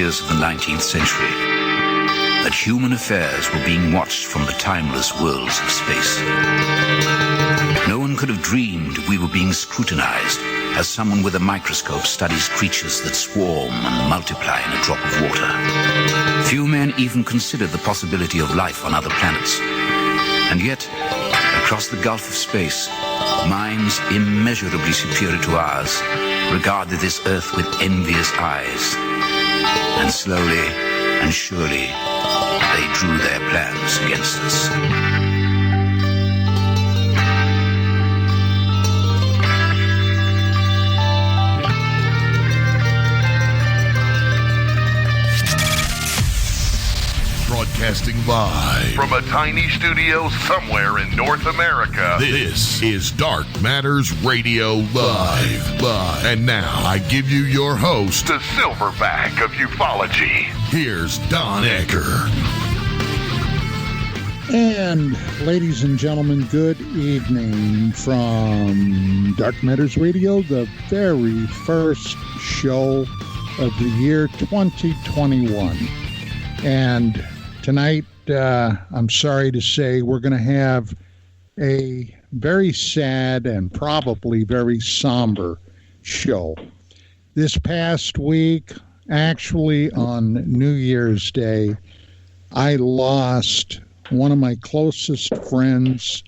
years of the 19th century, that human affairs were being watched from the timeless worlds of space. No one could have dreamed we were being scrutinized as someone with a microscope studies creatures that swarm and multiply in a drop of water. Few men even considered the possibility of life on other planets. And yet, across the gulf of space, minds immeasurably superior to ours regarded this Earth with envious eyes. And slowly and surely, they drew their plans against us. Broadcasting live from a tiny studio somewhere in North America. This is Dark Matters Radio Live. And now I give you your host, the silverback of ufology. Here's Don Ecker. And ladies and gentlemen, good evening from Dark Matters Radio, the very first show of the year 2021. And tonight, I'm sorry to say, we're going to have a very sad and probably very somber show. This past week, actually on New Year's Day, I lost one of my closest friends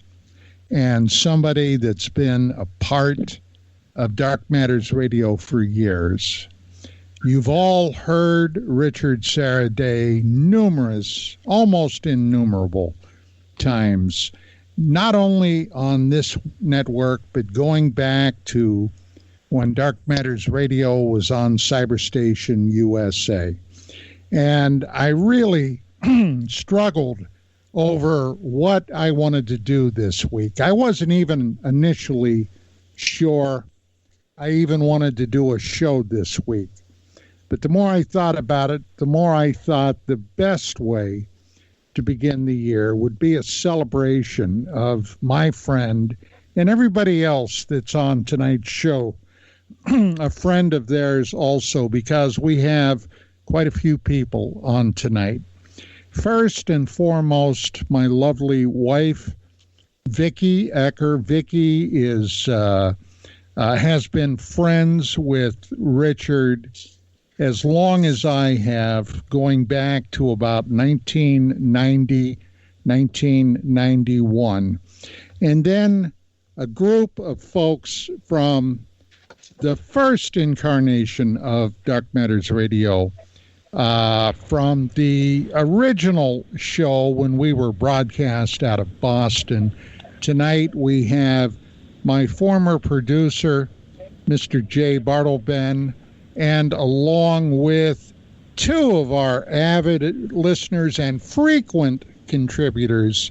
and somebody that's been a part of Dark Matters Radio for years. You've all heard Richard Sarradet numerous, almost innumerable times, not only on this network, but going back to when Dark Matters Radio was on Cyberstation USA. And I really struggled over what I wanted to do this week. I wasn't even initially sure I even wanted to do a show this week. But the more I thought about it, the more I thought the best way to begin the year would be a celebration of my friend and everybody else that's on tonight's show, a friend of theirs also, because we have quite a few people on tonight. First and foremost, my lovely wife, Vicki Ecker. Vicki is has been friends with Richard as long as I have, going back to about 1990, 1991. And then a group of folks from the first incarnation of Dark Matters Radio, from the original show when we were broadcast out of Boston. Tonight we have my former producer, Mr. Jay Bartleben, and along with two of our avid listeners and frequent contributors,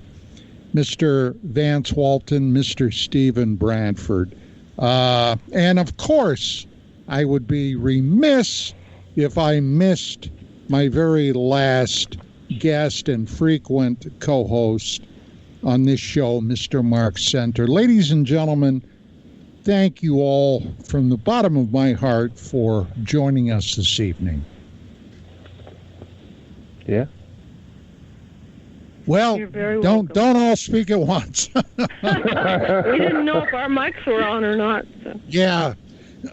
Mr. Vance Walton, Mr. Stephen Bradford. And of course, I would be remiss if I missed my very last guest and frequent co-host on this show, Mr. Mark Center. Ladies and gentlemen, thank you all from the bottom of my heart for joining us this evening. Yeah. Well, don't all speak at once. We didn't know if our mics were on or not. So. Yeah.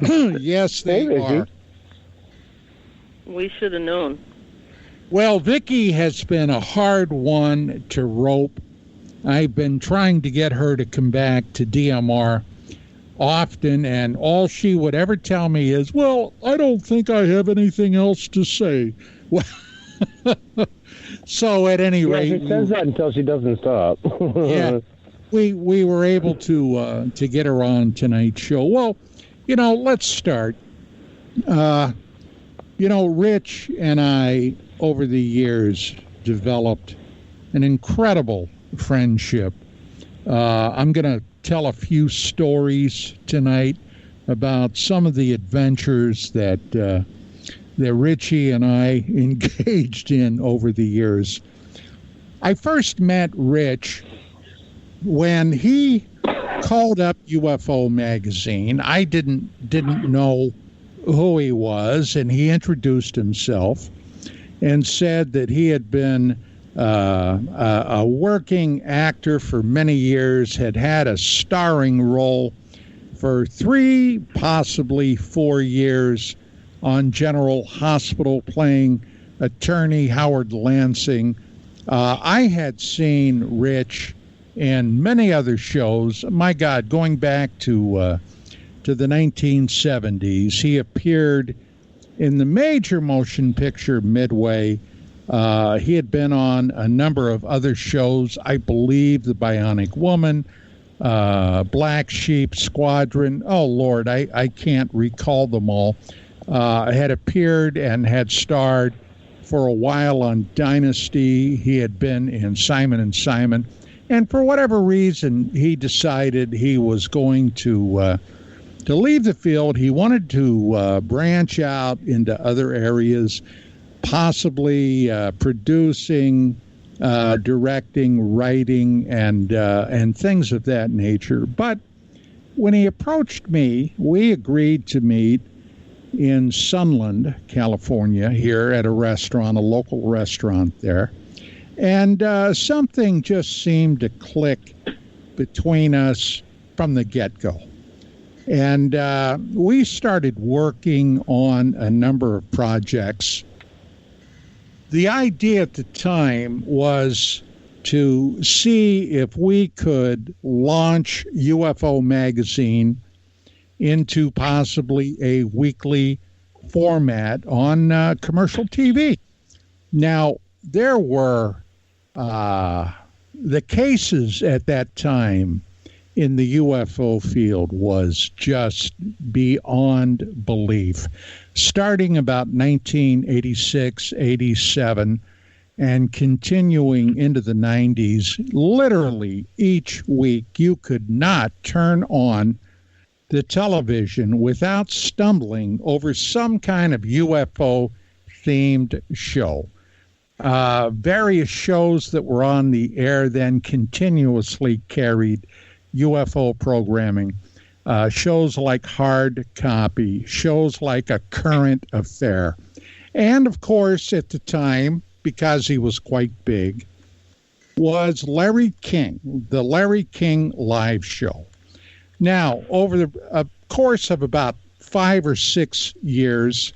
Yes, they are. We should have known. Well, Vicki has been a hard one to rope. I've been trying to get her to come back to DMR often, and all she would ever tell me is, well, I don't think I have anything else to say. Well, so at any rate, she says that until she doesn't stop. Yeah, we were able to get her on tonight's show. Well, let's start. Rich and I, over the years, developed an incredible friendship. I'm going to tell a few stories tonight about some of the adventures that Richie and I engaged in over the years. I first met Rich when he called up UFO Magazine. I didn't know who he was, and he introduced himself. and said that he had been a working actor for many years, had had a starring role for 3, possibly 4 years on General Hospital, playing attorney Howard Lansing. I had seen Rich in many other shows. My God, going back to the 1970s, he appeared in the major motion picture Midway. He had been on a number of other shows, I believe The Bionic Woman, Black Sheep Squadron. Oh, Lord, I can't recall them all. Had appeared and had starred for a while on Dynasty. He had been in Simon & Simon. And for whatever reason, he decided he was going to leave the field. He wanted to branch out into other areas, possibly producing, directing, writing, and things of that nature. But when he approached me, we agreed to meet in Sunland, California, here at a restaurant, a local restaurant there. And something just seemed to click between us from the get-go. And we started working on a number of projects. The idea at the time was to see if we could launch UFO Magazine into possibly a weekly format on commercial TV. Now, there were the cases at that time in the UFO field was just beyond belief. Starting about 1986, 87, and continuing into the 90s, literally each week you could not turn on the television without stumbling over some kind of UFO-themed show. Various shows that were on the air then continuously carried UFO programming. Shows like Hard Copy, shows like A Current Affair. And, of course, at the time, because he was quite big, was Larry King, the Larry King Live Show. Now, over the course of about 5 or 6 years,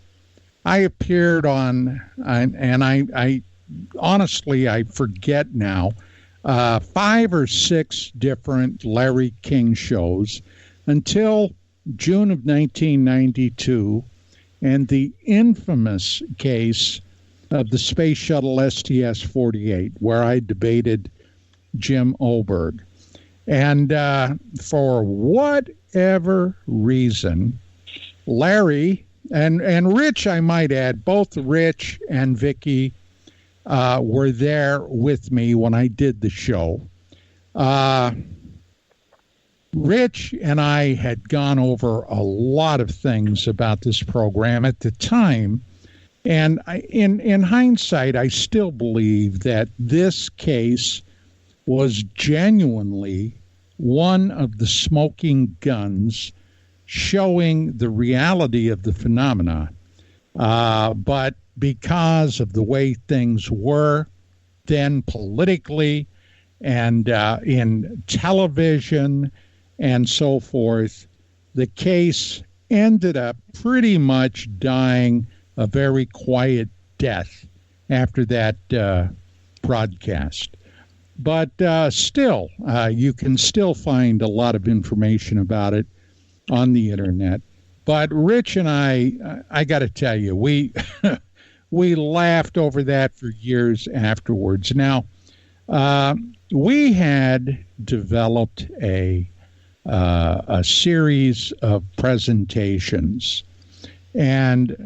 I appeared on, and I honestly, I forget now, 5 or 6 different Larry King shows until June of 1992 and the infamous case of the Space Shuttle STS-48, where I debated Jim Oberg. And for whatever reason, Larry and Rich, I might add, both Rich and Vicky were there with me when I did the show. Rich and I had gone over a lot of things about this program at the time. And in hindsight, I still believe that this case was genuinely one of the smoking guns showing the reality of the phenomena. But because of the way things were then politically and in television and so forth, the case ended up pretty much dying a very quiet death after that broadcast. But still, you can still find a lot of information about it on the internet. But Rich and I got to tell you, we we laughed over that for years afterwards. Now, we had developed a series of presentations, and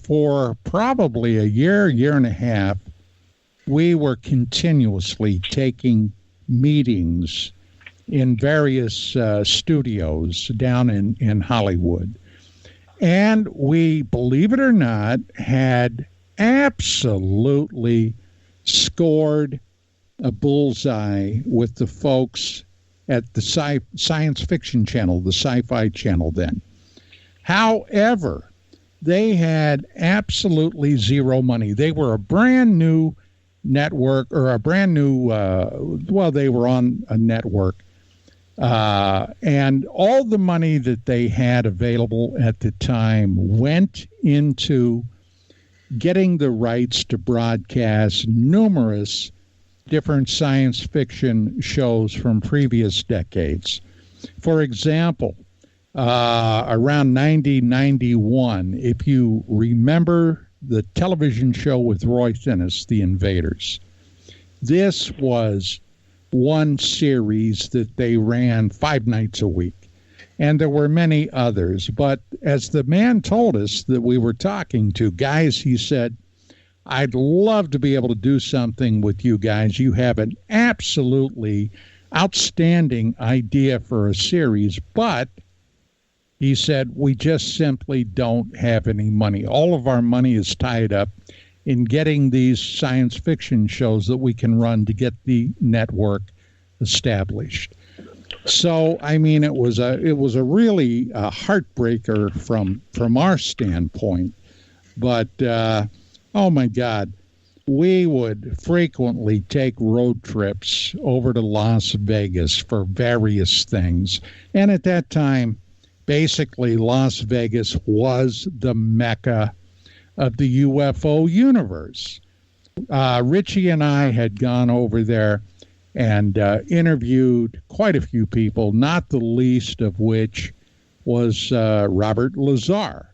for probably a year and a half, we were continuously taking meetings in various studios down in Hollywood. And we, believe it or not, had absolutely scored a bullseye with the folks at the science fiction channel, the sci-fi channel then. However, they had absolutely zero money. They were a brand new network, or a brand new, they were on a network. And all the money that they had available at the time went into getting the rights to broadcast numerous different science fiction shows from previous decades. For example, around 1991, if you remember the television show with Roy Finnis, The Invaders, this was one series that they ran 5 nights a week. And there were many others. But as the man told us that we were talking to, guys, he said, I'd love to be able to do something with you guys. You have an absolutely outstanding idea for a series, but he said, we just simply don't have any money. All of our money is tied up in getting these science fiction shows that we can run to get the network established. So, I mean, it was a really heartbreaker from our standpoint. But, oh my God, we would frequently take road trips over to Las Vegas for various things. And at that time, basically, Las Vegas was the Mecca of the UFO universe. Richie and I had gone over there and interviewed quite a few people, not the least of which was Robert Lazar,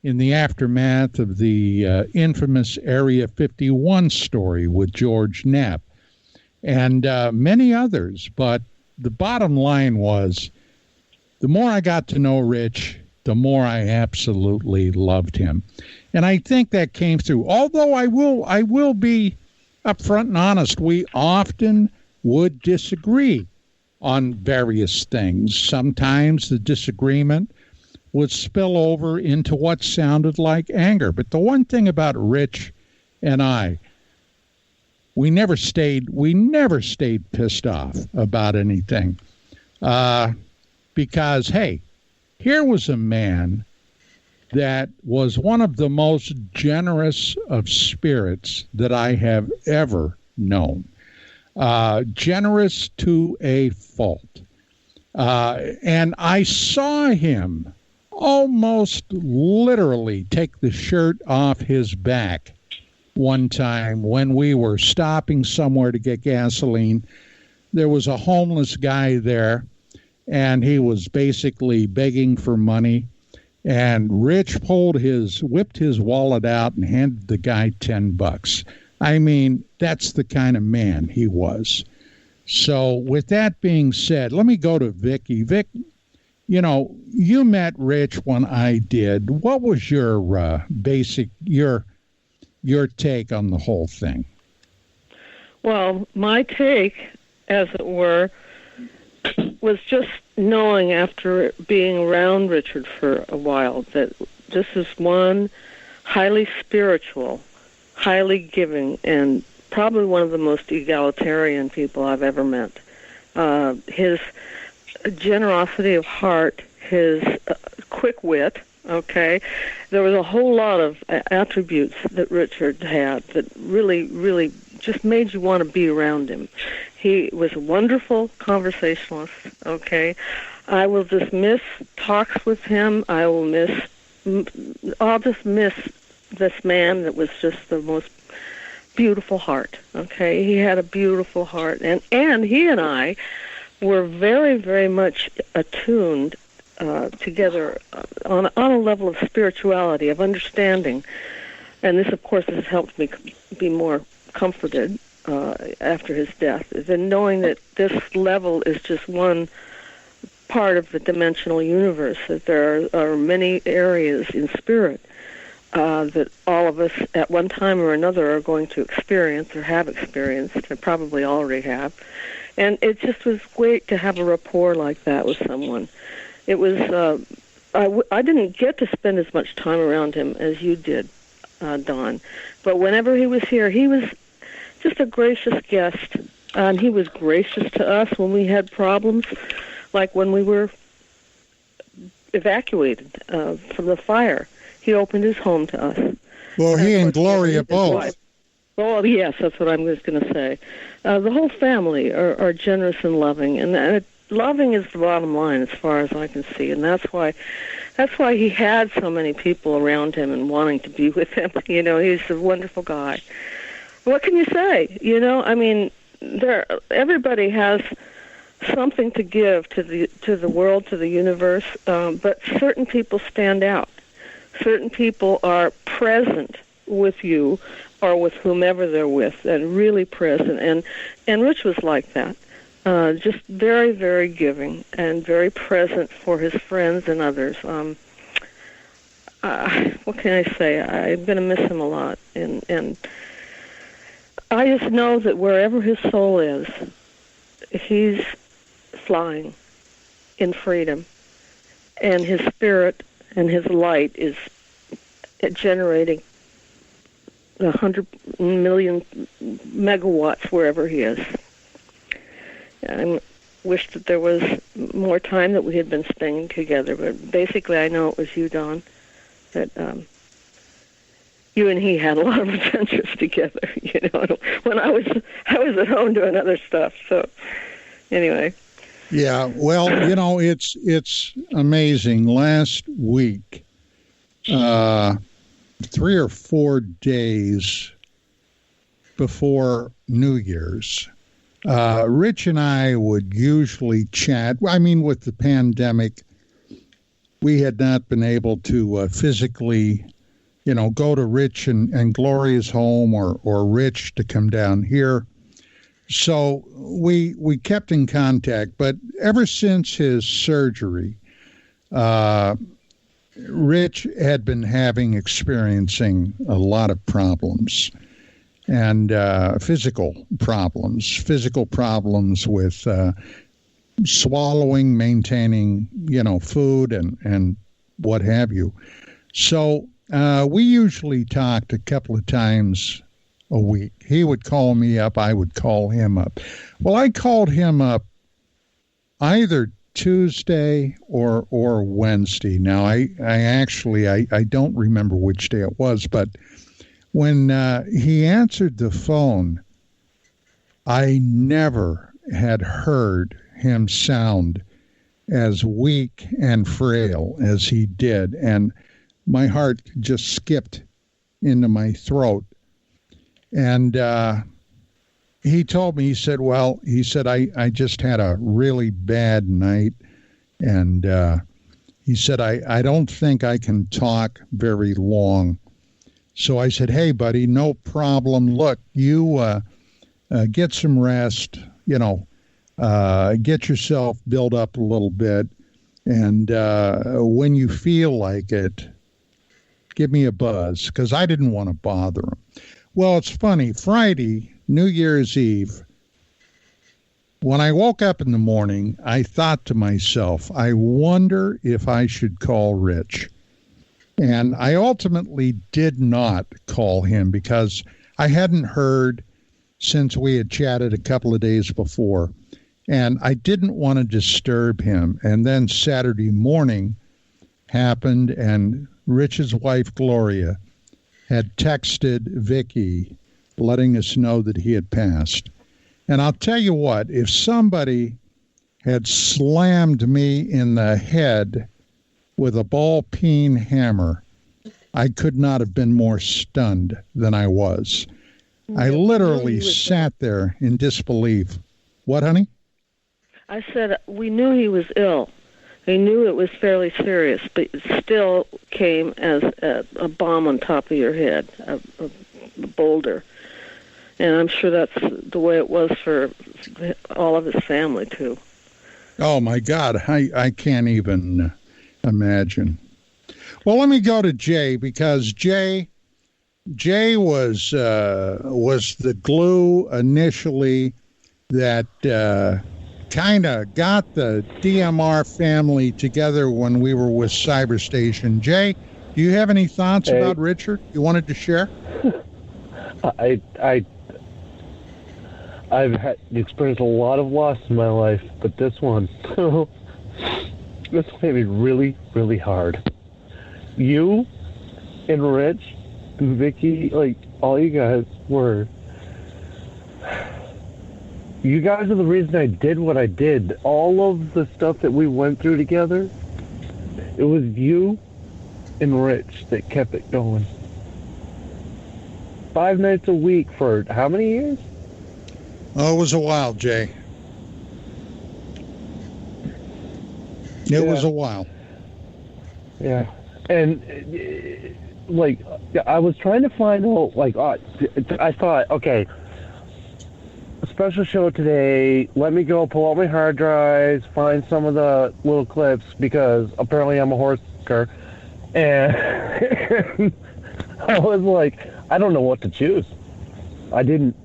in the aftermath of the infamous Area 51 story with George Knapp, and many others. But the bottom line was, the more I got to know Rich, the more I absolutely loved him. And I think that came through. Although I will be upfront and honest, we often would disagree on various things. Sometimes the disagreement would spill over into what sounded like anger. But the one thing about Rich and I, we never stayed pissed off about anything. Because, hey, here was a man that was one of the most generous of spirits that I have ever known. Generous to a fault. And I saw him almost literally take the shirt off his back one time when we were stopping somewhere to get gasoline. There was a homeless guy there, and he was basically begging for money. And Rich whipped his wallet out and handed the guy $10. I mean, that's the kind of man he was. So with that being said, let me go to Vicky. Vic, you know, you met Rich when I did. What was your your take on the whole thing? Well, my take, as it were, was just knowing after being around Richard for a while that this is one highly spiritual, highly giving, and probably one of the most egalitarian people I've ever met. His generosity of heart, his quick wit, okay? There was a whole lot of attributes that Richard had that really, really just made you want to be around him. He was a wonderful conversationalist, okay? I will just miss talks with him. I'll just miss this man that was just the most beautiful heart, okay? He had a beautiful heart. And he and I were very, very much attuned together on a level of spirituality, of understanding. And this, of course, has helped me be more comforted after his death, than knowing that this level is just one part of the dimensional universe, that there are many areas in spirit that all of us at one time or another are going to experience or have experienced, and probably already have. And it just was great to have a rapport like that with someone. It was, I didn't get to spend as much time around him as you did, Don. But whenever he was here, he was just a gracious guest. And he was gracious to us when we had problems, like when we were evacuated from the fire. he opened his home to us. Well, he and of course, Gloria his both. wife. Oh, yes, that's what I was going to say. The whole family are generous and loving, and loving is the bottom line as far as I can see, and that's why he had so many people around him and wanting to be with him. You know, he's a wonderful guy. What can you say? You know, I mean, everybody has something to give to the world, to the universe, but certain people stand out. Certain people are present with you or with whomever they're with, and really present. And Rich was like that, just very, very giving and very present for his friends and others. What can I say? I'm going to miss him a lot, and I just know that wherever his soul is, he's flying in freedom, and his spirit and his light is generating 100 million megawatts wherever he is. I wish that there was more time that we had been spending together, but basically I know it was you, Don, that you and he had a lot of adventures together, you know, when I was at home doing other stuff. So anyway. Yeah, well, you know, it's amazing. Last week, 3 or 4 days before New Year's, Rich and I would usually chat. I mean, with the pandemic, we had not been able to physically, you know, go to Rich and Gloria's home or Rich to come down here. So we kept in contact. But ever since his surgery, Rich had been experiencing a lot of problems, and physical problems with swallowing, maintaining, you know, food and what have you. So we usually talked a couple of times a week. He would call me up, I would call him up. Well, I called him up either Tuesday or Wednesday. Now, I don't remember which day it was, but when he answered the phone, I never had heard him sound as weak and frail as he did, and my heart just skipped into my throat. And he told me, he said, I just had a really bad night. And he said, I don't think I can talk very long. So I said, hey, buddy, no problem. Look, you get some rest, you know, get yourself built up a little bit. And when you feel like it, give me a buzz, because I didn't want to bother him. Well, it's funny. Friday, New Year's Eve, when I woke up in the morning, I thought to myself, I wonder if I should call Rich. And I ultimately did not call him because I hadn't heard since we had chatted a couple of days before. And I didn't want to disturb him. And then Saturday morning happened, and Rich's wife, Gloria, had texted Vicky letting us know that he had passed. And I'll tell you what, if somebody had slammed me in the head with a ball-peen hammer, I could not have been more stunned than I was. I literally sat there in disbelief. What, honey? I said we knew he was ill. We knew it was fairly serious, but it still came as a bomb on top of your head, a boulder. And I'm sure that's the way it was for all of his family, too. Oh, my God. I can't even imagine. Well, let me go to Jay, because Jay was the glue initially that kind of got the DMR family together when we were with Cyberstation. Jay, do you have any thoughts about Richard you wanted to share? I've experienced a lot of loss in my life, but this one made me really, really hard. You and Rich and Vicky, like, all you guys were... You guys are the reason I did what I did. All of the stuff that we went through together, it was you and Rich that kept it going. 5 nights a week for how many years? Oh, it was a while, Jay. It was a while. Yeah. And, like, I was trying to find out, like, I thought, okay, a special show today, let me go pull out my hard drives, find some of the little clips, because apparently I'm a horse kicker. And I was like, I don't know what to choose. I didn't.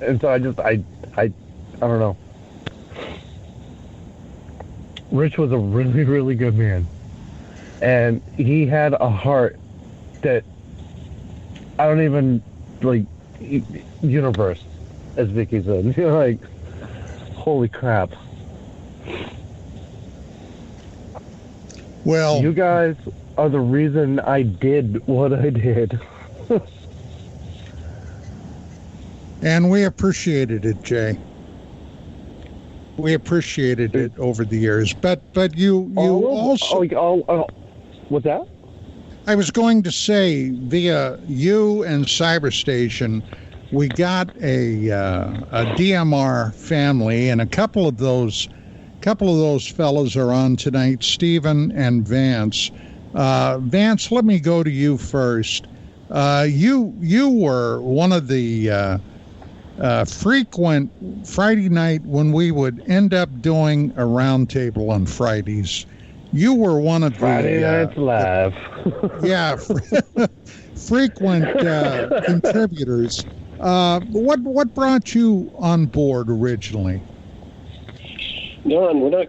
And so I don't know. Rich was a really, really good man. And he had a heart that I don't even, like, universe, as Vicky said. You're like, holy crap. Well, you guys are the reason I did what I did. and we appreciated it, Jay. We appreciated it over the years, but you also. What's that? I was going to say, via you and Cyberstation, we got a DMR family, and a couple of those fellows are on tonight, Stephen and Vance. Vance, let me go to you first. You were one of the frequent Friday night when we would end up doing a roundtable on Fridays. You were one of Friday Nights Live. Frequent contributors. What brought you on board originally? Don, when I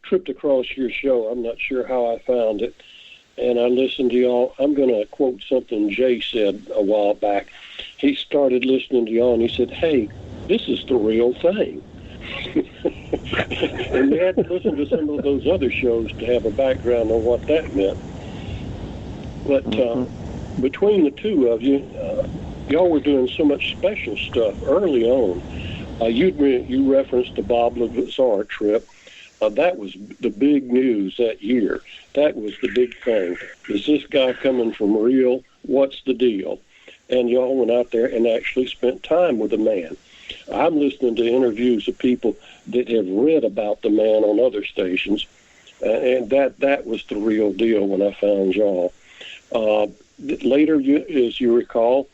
tripped across your show, I'm not sure how I found it, and I listened to y'all. I'm going to quote something Jay said a while back. He started listening to y'all, and he said, "Hey, this is the real thing." And you had to listen to some of those other shows to have a background on what that meant. But between the two of you, y'all were doing so much special stuff early on. You referenced the Bob Lazar trip. That was the big news that year. That was the big thing. Is this guy coming from real? What's the deal? And y'all went out there and actually spent time with the man. I'm listening to interviews of people that have read about the man on other stations, and that was the real deal when I found y'all. Later, as you recall,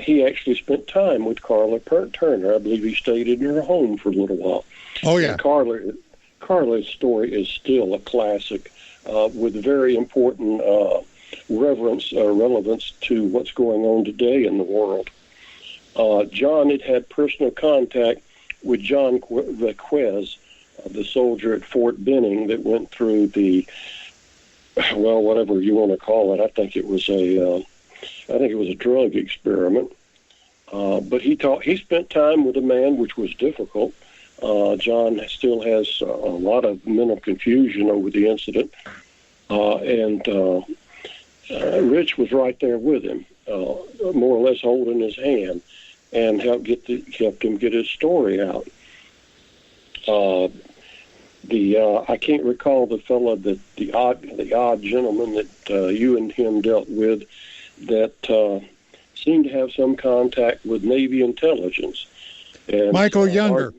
he actually spent time with Carla Turner. I believe he stayed in her home for a little while. Oh, yeah. And Carla's story is still a classic with very important relevance to what's going on today in the world. John had personal contact with John Vaquez, the soldier at Fort Benning that went through the, well, whatever you want to call it. I think it was a drug experiment. But he spent time with a man, which was difficult. John still has a lot of mental confusion over the incident, and Rich was right there with him, more or less holding his hand, and helped him get his story out. I can't recall the fellow that the odd gentleman that you and him dealt with that seemed to have some contact with Navy intelligence. And Michael Younger.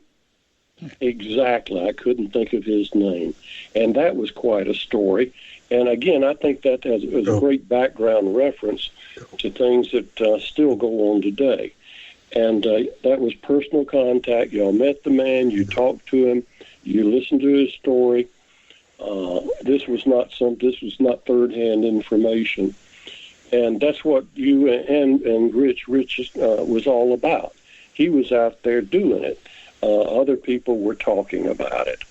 Exactly. I couldn't think of his name. And that was quite a story. And again, I think that is a great background reference to things that still go on today. And that was personal contact. Y'all met the man, you talked to him, you listened to his story. This was not third-hand information. And that's what you and Rich was all about. He was out there doing it. Other people were talking about it.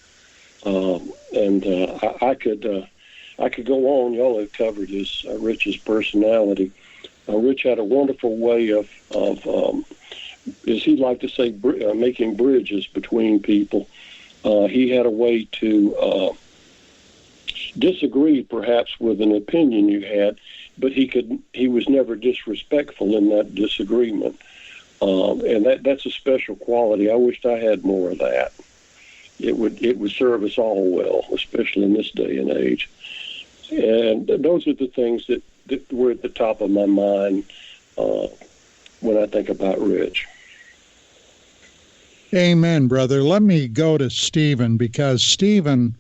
I could go on. Y'all have covered Rich's personality. Rich had a wonderful way of as he liked to say, making bridges between people. He had a way to disagree, perhaps, with an opinion you had, but he was never disrespectful in that disagreement. And that's a special quality. I wished I had more of that. It would serve us all well, especially in this day and age. And those are the things that were at the top of my mind when I think about Rich. Amen, brother. Let me go to Stephen, because Stephen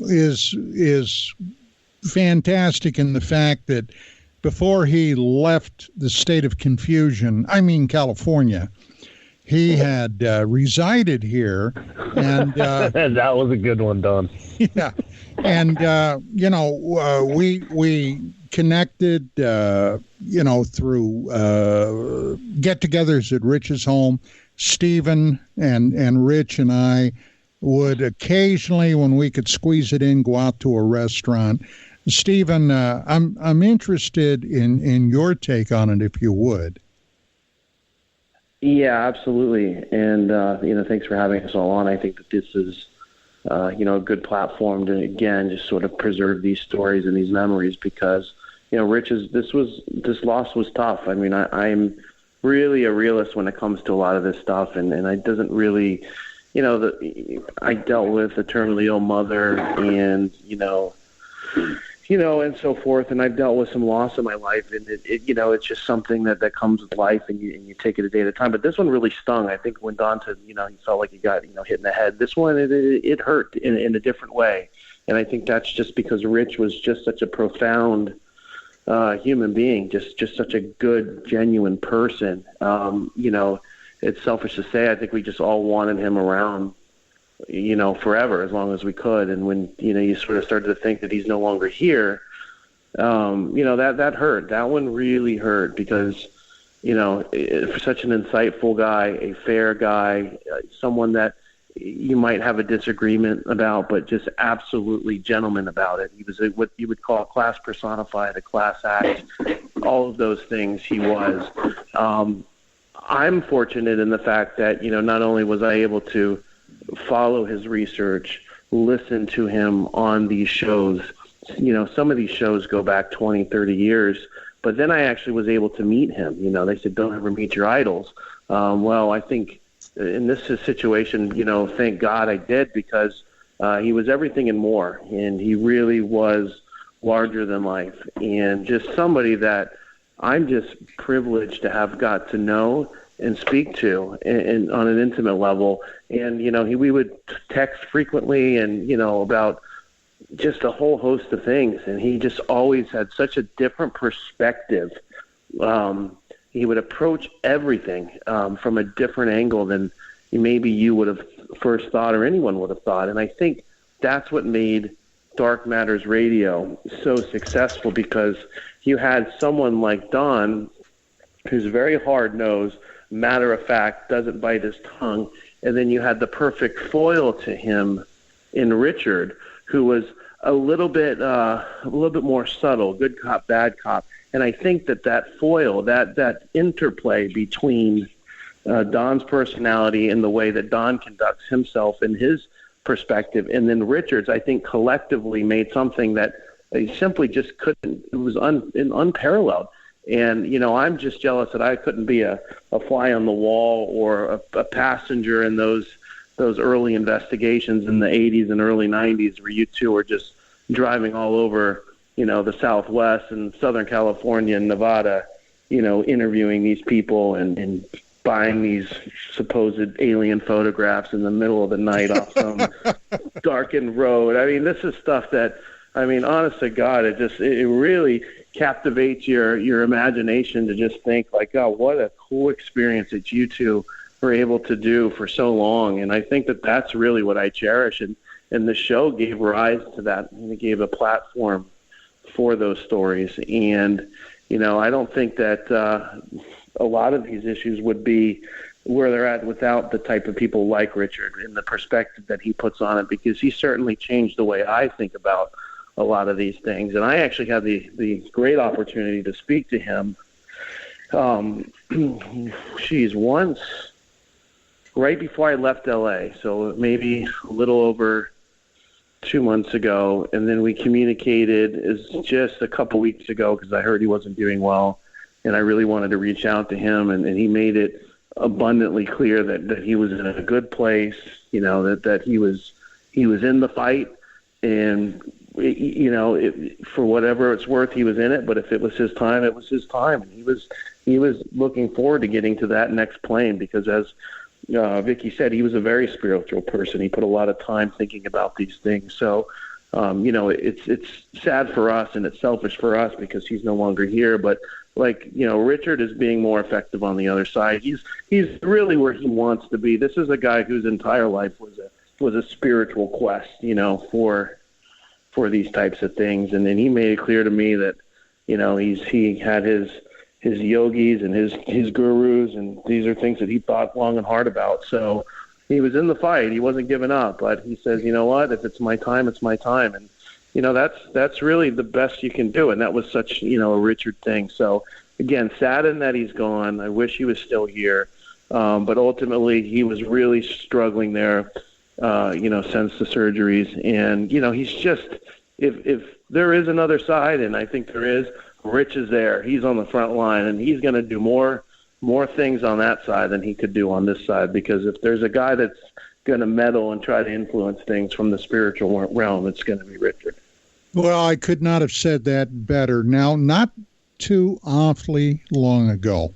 is fantastic in the fact that before he left the state of confusion, California, he had resided here, and that was a good one, Don. Yeah, and we connected, through get-togethers at Rich's home. Stephen and Rich and I would occasionally, when we could squeeze it in, go out to a restaurant. Stephen, I'm interested in your take on it, if you would. Yeah, absolutely. And, thanks for having us all on. I think that this is, a good platform to, again, just sort of preserve these stories and these memories, because, Rich, this loss was tough. I'm really a realist when it comes to a lot of this stuff, and it doesn't really, I dealt with a terminally ill mother and, and so forth. And I've dealt with some loss in my life, and it's just something that comes with life, and you take it a day at a time. But this one really stung. I think when Don said, he felt like he got, hit in the head. This one, it hurt in a different way. And I think that's just because Rich was just such a profound human being, just such a good, genuine person. It's selfish to say, I think we just all wanted him around, forever, as long as we could. And when, you sort of started to think that he's no longer here, that hurt. That one really hurt, because, for such an insightful guy, a fair guy, someone that you might have a disagreement about, but just absolutely gentleman about it. He was what you would call a class personified, a class act, all of those things he was. I'm fortunate in the fact that, not only was I able to follow his research, listen to him on these shows. Some of these shows go back 20, 30 years, but then I actually was able to meet him. They said, don't ever meet your idols. Well, I think in this situation, thank God I did, because he was everything and more, and he really was larger than life, and just somebody that I'm just privileged to have got to know and speak to, and on an intimate level. And, we would text frequently, and, about just a whole host of things. And he just always had such a different perspective. He would approach everything from a different angle than maybe you would have first thought, or anyone would have thought. And I think that's what made Dark Matters Radio so successful, because you had someone like Don, who's very hard-nosed, matter-of-fact, doesn't bite his tongue, and then you had the perfect foil to him in Richard, who was a little bit more subtle, good cop, bad cop. And I think that foil, that interplay between Don's personality and the way that Don conducts himself and his perspective, and then Richard's, I think collectively made something that he simply just couldn't. It was unparalleled. And, I'm just jealous that I couldn't be a fly on the wall or a passenger in those early investigations in the 80s and early 90s, where you two were just driving all over, the Southwest and Southern California and Nevada, interviewing these people and buying these supposed alien photographs in the middle of the night off some darkened road. This is stuff that, honest to God, it really captivates your imagination to just think like, oh, what a cool experience that you two were able to do for so long. And I think that that's really what I cherish. And the show gave rise to that, and it gave a platform for those stories. And, I don't think that a lot of these issues would be where they're at without the type of people like Richard and the perspective that he puts on it, because he certainly changed the way I think about a lot of these things. And I actually had the great opportunity to speak to him. Once right before I left LA. So maybe a little over 2 months ago, and then we communicated is just a couple weeks ago because I heard he wasn't doing well, and I really wanted to reach out to him, and he made it abundantly clear that he was in a good place, that he was in the fight, and for whatever it's worth, he was in it. But if it was his time, it was his time, and he was looking forward to getting to that next plane because as Vicky said, he was a very spiritual person. He put a lot of time thinking about these things. So, it's sad for us and it's selfish for us because he's no longer here. But Richard is being more effective on the other side. He's really where he wants to be. This is a guy whose entire life was a spiritual quest, for these types of things. And then he made it clear to me that, he had his yogis and his gurus, and these are things that he thought long and hard about. So he was in the fight. He wasn't giving up, but he says, you know what, if it's my time, it's my time. And, that's really the best you can do. And that was such, a Richard thing. So again, saddened that he's gone. I wish he was still here. But ultimately he was really struggling there, since the surgeries. And, he's just, if there is another side, and I think there is, Rich is there. He's on the front line, and he's going to do more things on that side than he could do on this side, because if there's a guy that's going to meddle and try to influence things from the spiritual realm, it's going to be Richard. Well, I could not have said that better. Now, not too awfully long ago,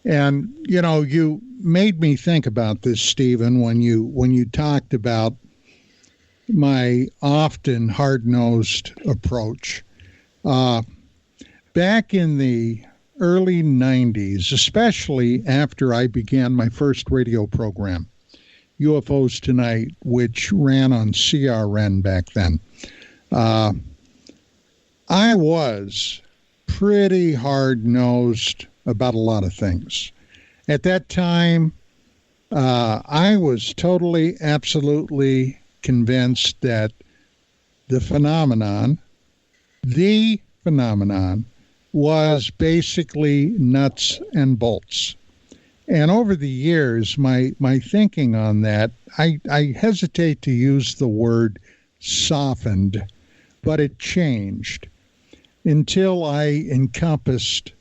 and, you made me think about this, Stephen, when you talked about my often hard-nosed approach. Back in the early 90s, especially after I began my first radio program, UFOs Tonight, which ran on CRN back then, I was pretty hard-nosed about a lot of things. At that time, I was totally, absolutely convinced that the phenomenon was basically nuts and bolts. And over the years, my thinking on that, I hesitate to use the word softened, but it changed until I encompassed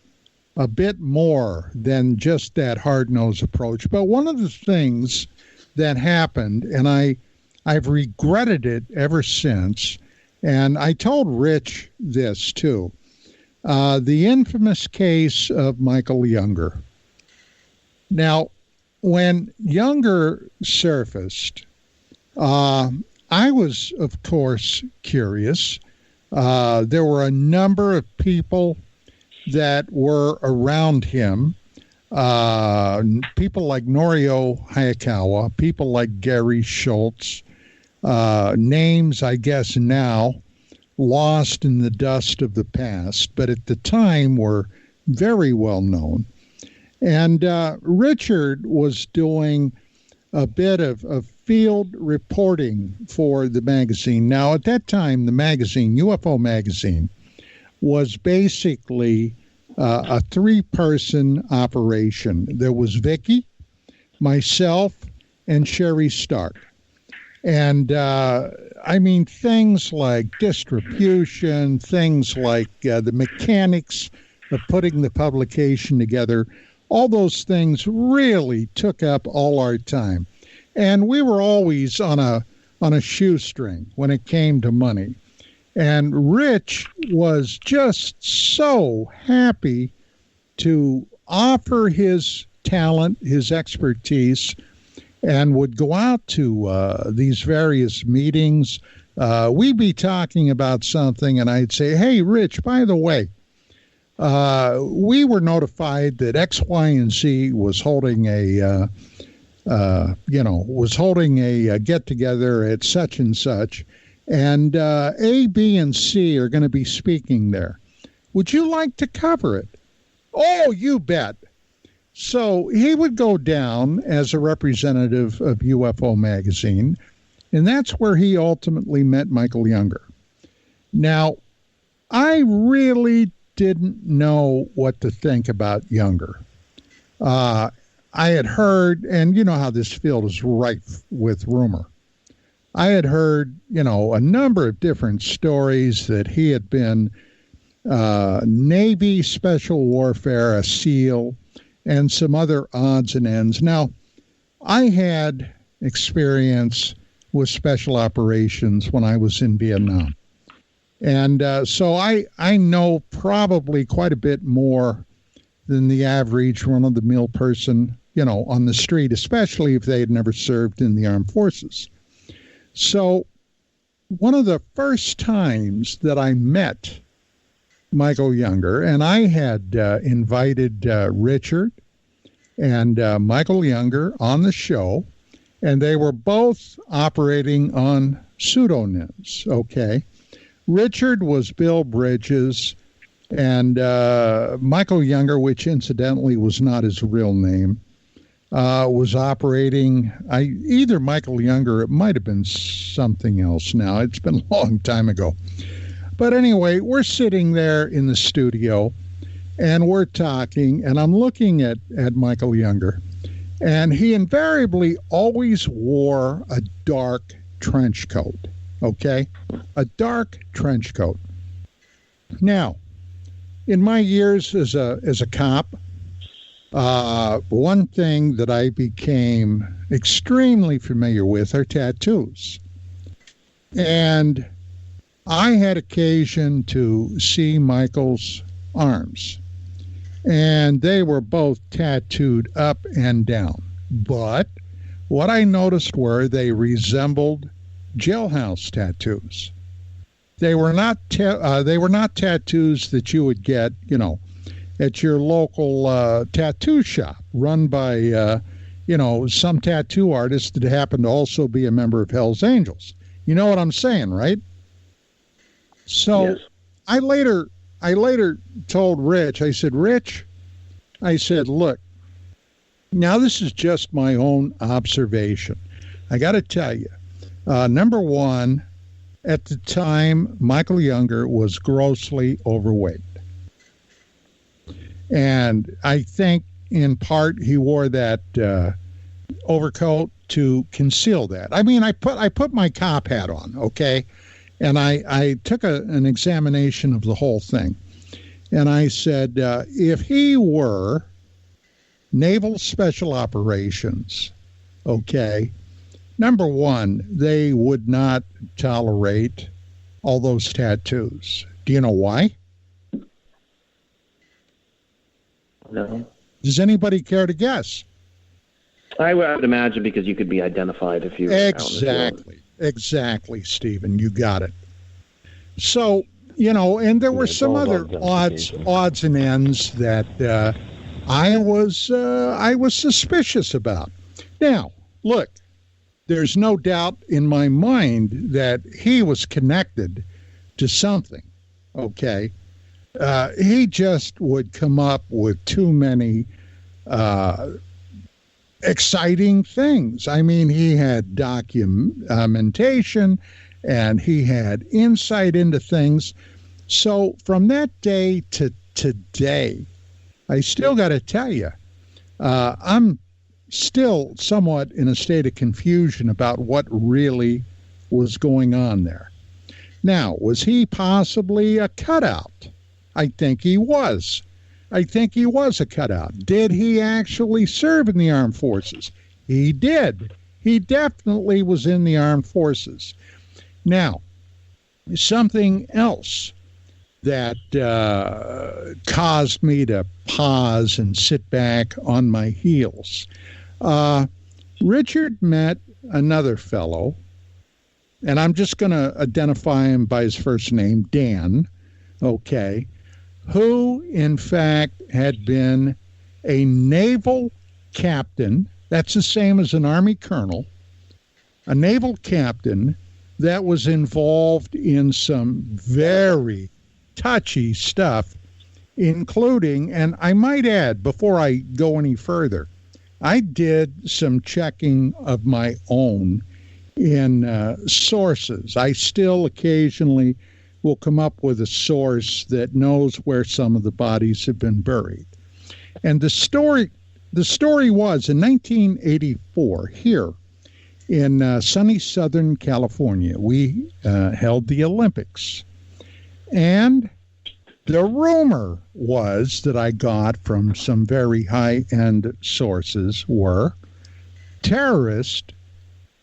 a bit more than just that hard-nosed approach. But one of the things that happened, and I've regretted it ever since, and I told Rich this too, the infamous case of Michael Younger. Now, when Younger surfaced, I was, of course, curious. There were a number of people that were around him, people like Norio Hayakawa, people like Gary Schultz, names, I guess, now lost in the dust of the past, but at the time were very well known. And Richard was doing a bit of field reporting for the magazine. Now, at that time, the magazine, UFO Magazine, was basically a three-person operation. There was Vicky, myself, and Sherry Stark. And, things like distribution, things like the mechanics of putting the publication together, all those things really took up all our time. And we were always on a shoestring when it came to money. And Rich was just so happy to offer his talent, his expertise, and would go out to these various meetings. We'd be talking about something, and I'd say, hey, Rich, by the way, we were notified that X, Y, and Z was holding a get-together at such and such, and A, B, and C are going to be speaking there. Would you like to cover it? Oh, you bet. So he would go down as a representative of UFO Magazine, and that's where he ultimately met Michael Younger. Now, I really didn't know what to think about Younger. I had heard, and you know how this field is rife with rumor. I had heard, a number of different stories that he had been Navy Special Warfare, a SEAL, and some other odds and ends. Now, I had experience with special operations when I was in Vietnam. And so I know probably quite a bit more than the average run-of-the-mill person, on the street, especially if they had never served in the armed forces. So one of the first times that I met Michael Younger, and I had invited Richard and Michael Younger on the show, and they were both operating on pseudonyms, okay? Richard was Bill Bridges, and Michael Younger, which incidentally was not his real name, was operating, either Michael Younger, it might have been something else now. It's been a long time ago. But anyway, we're sitting there in the studio, and we're talking, and I'm looking at Michael Younger, and he invariably always wore a dark trench coat, okay? A dark trench coat. Now, in my years as a cop, one thing that I became extremely familiar with are tattoos. And I had occasion to see Michael's arms, and they were both tattooed up and down. But what I noticed were they resembled jailhouse tattoos. They were not tattoos that you would get, at your local tattoo shop run by, some tattoo artist that happened to also be a member of Hell's Angels. You know what I'm saying, right? So yes. I later told Rich, I said, Rich, look, now this is just my own observation. I got to tell you, number one, at the time, Michael Younger was grossly overweight. And I think in part he wore that overcoat to conceal that. I mean, I put my cop hat on, okay? And I took an examination of the whole thing. And I said, if he were Naval Special Operations, okay, number one, they would not tolerate all those tattoos. Do you know why? No. Does anybody care to guess? I would imagine because you could be identified if you were Exactly, Stephen. You got it. So, and there were some other odds and ends that I was suspicious about. Now, look, there's no doubt in my mind that he was connected to something, okay? He just would come up with too many exciting things. I mean, he had documentation and he had insight into things. So from that day to today, I still got to tell you, I'm still somewhat in a state of confusion about what really was going on there. Now, was he possibly a cutout? I think he was. I think he was a cutout. Did he actually serve in the armed forces? He did. He definitely was in the armed forces. Now, something else that caused me to pause and sit back on my heels. Richard met another fellow, and I'm just going to identify him by his first name, Dan, okay, who, in fact, had been a naval captain. That's the same as an Army colonel, a naval captain that was involved in some very touchy stuff, including, and I might add, before I go any further, I did some checking of my own in sources. I still occasionally will come up with a source that knows where some of the bodies have been buried. And the story was in 1984 here in sunny Southern California. We held the Olympics. And the rumor was that I got from some very high-end sources were terrorists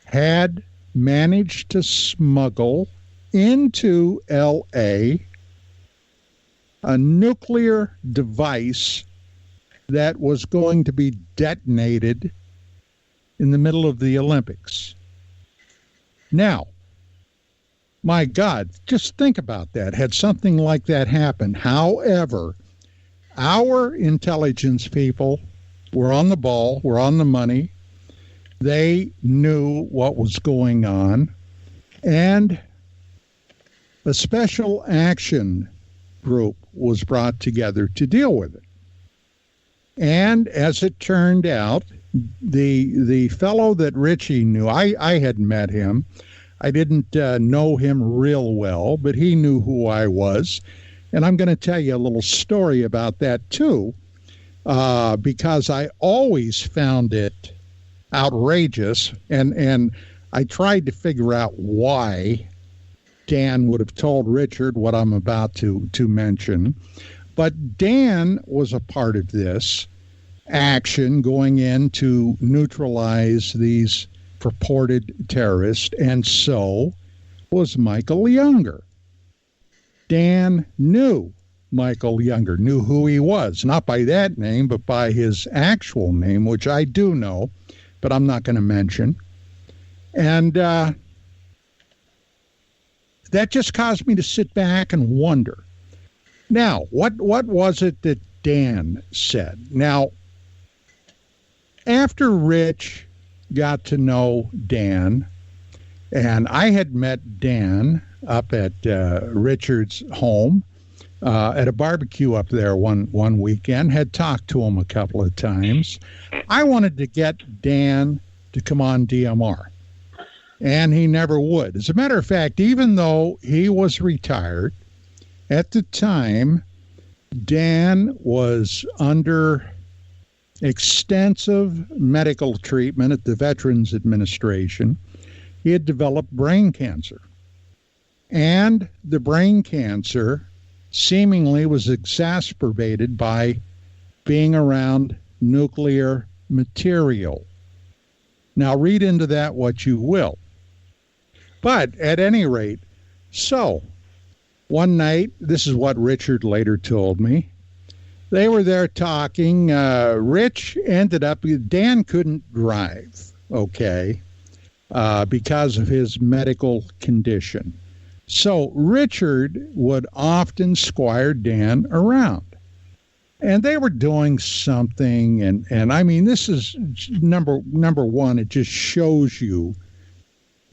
had managed to smuggle into L.A. a nuclear device that was going to be detonated in the middle of the Olympics. Now, my God, just think about that. Had something like that happened. However, our intelligence people were on the ball, were on the money. They knew what was going on. And a special action group was brought together to deal with it. And as it turned out, the fellow that Richie knew, I had met him. I didn't know him real well, but he knew who I was. And I'm going to tell you a little story about that, too, because I always found it outrageous. And I tried to figure out why Dan would have told Richard what I'm about to mention. But Dan was a part of this action going in to neutralize these purported terrorists, and so was Michael Younger. Dan knew Michael Younger, knew who he was, not by that name, but by his actual name, which I do know, but I'm not going to mention. And that just caused me to sit back and wonder. Now, what was it that Dan said? Now, after Rich got to know Dan, and I had met Dan up at Richard's home at a barbecue up there one weekend, had talked to him a couple of times. I wanted to get Dan to come on DMR, and he never would. As a matter of fact, even though he was retired, at the time, Dan was under extensive medical treatment at the Veterans Administration. He had developed brain cancer. And the brain cancer seemingly was exacerbated by being around nuclear material. Now, read into that what you will. But at any rate, so one night, this is what Richard later told me, they were there talking. Rich ended up, Dan couldn't drive, okay, because of his medical condition. So Richard would often squire Dan around. And they were doing something, and I mean, this is number one, it just shows you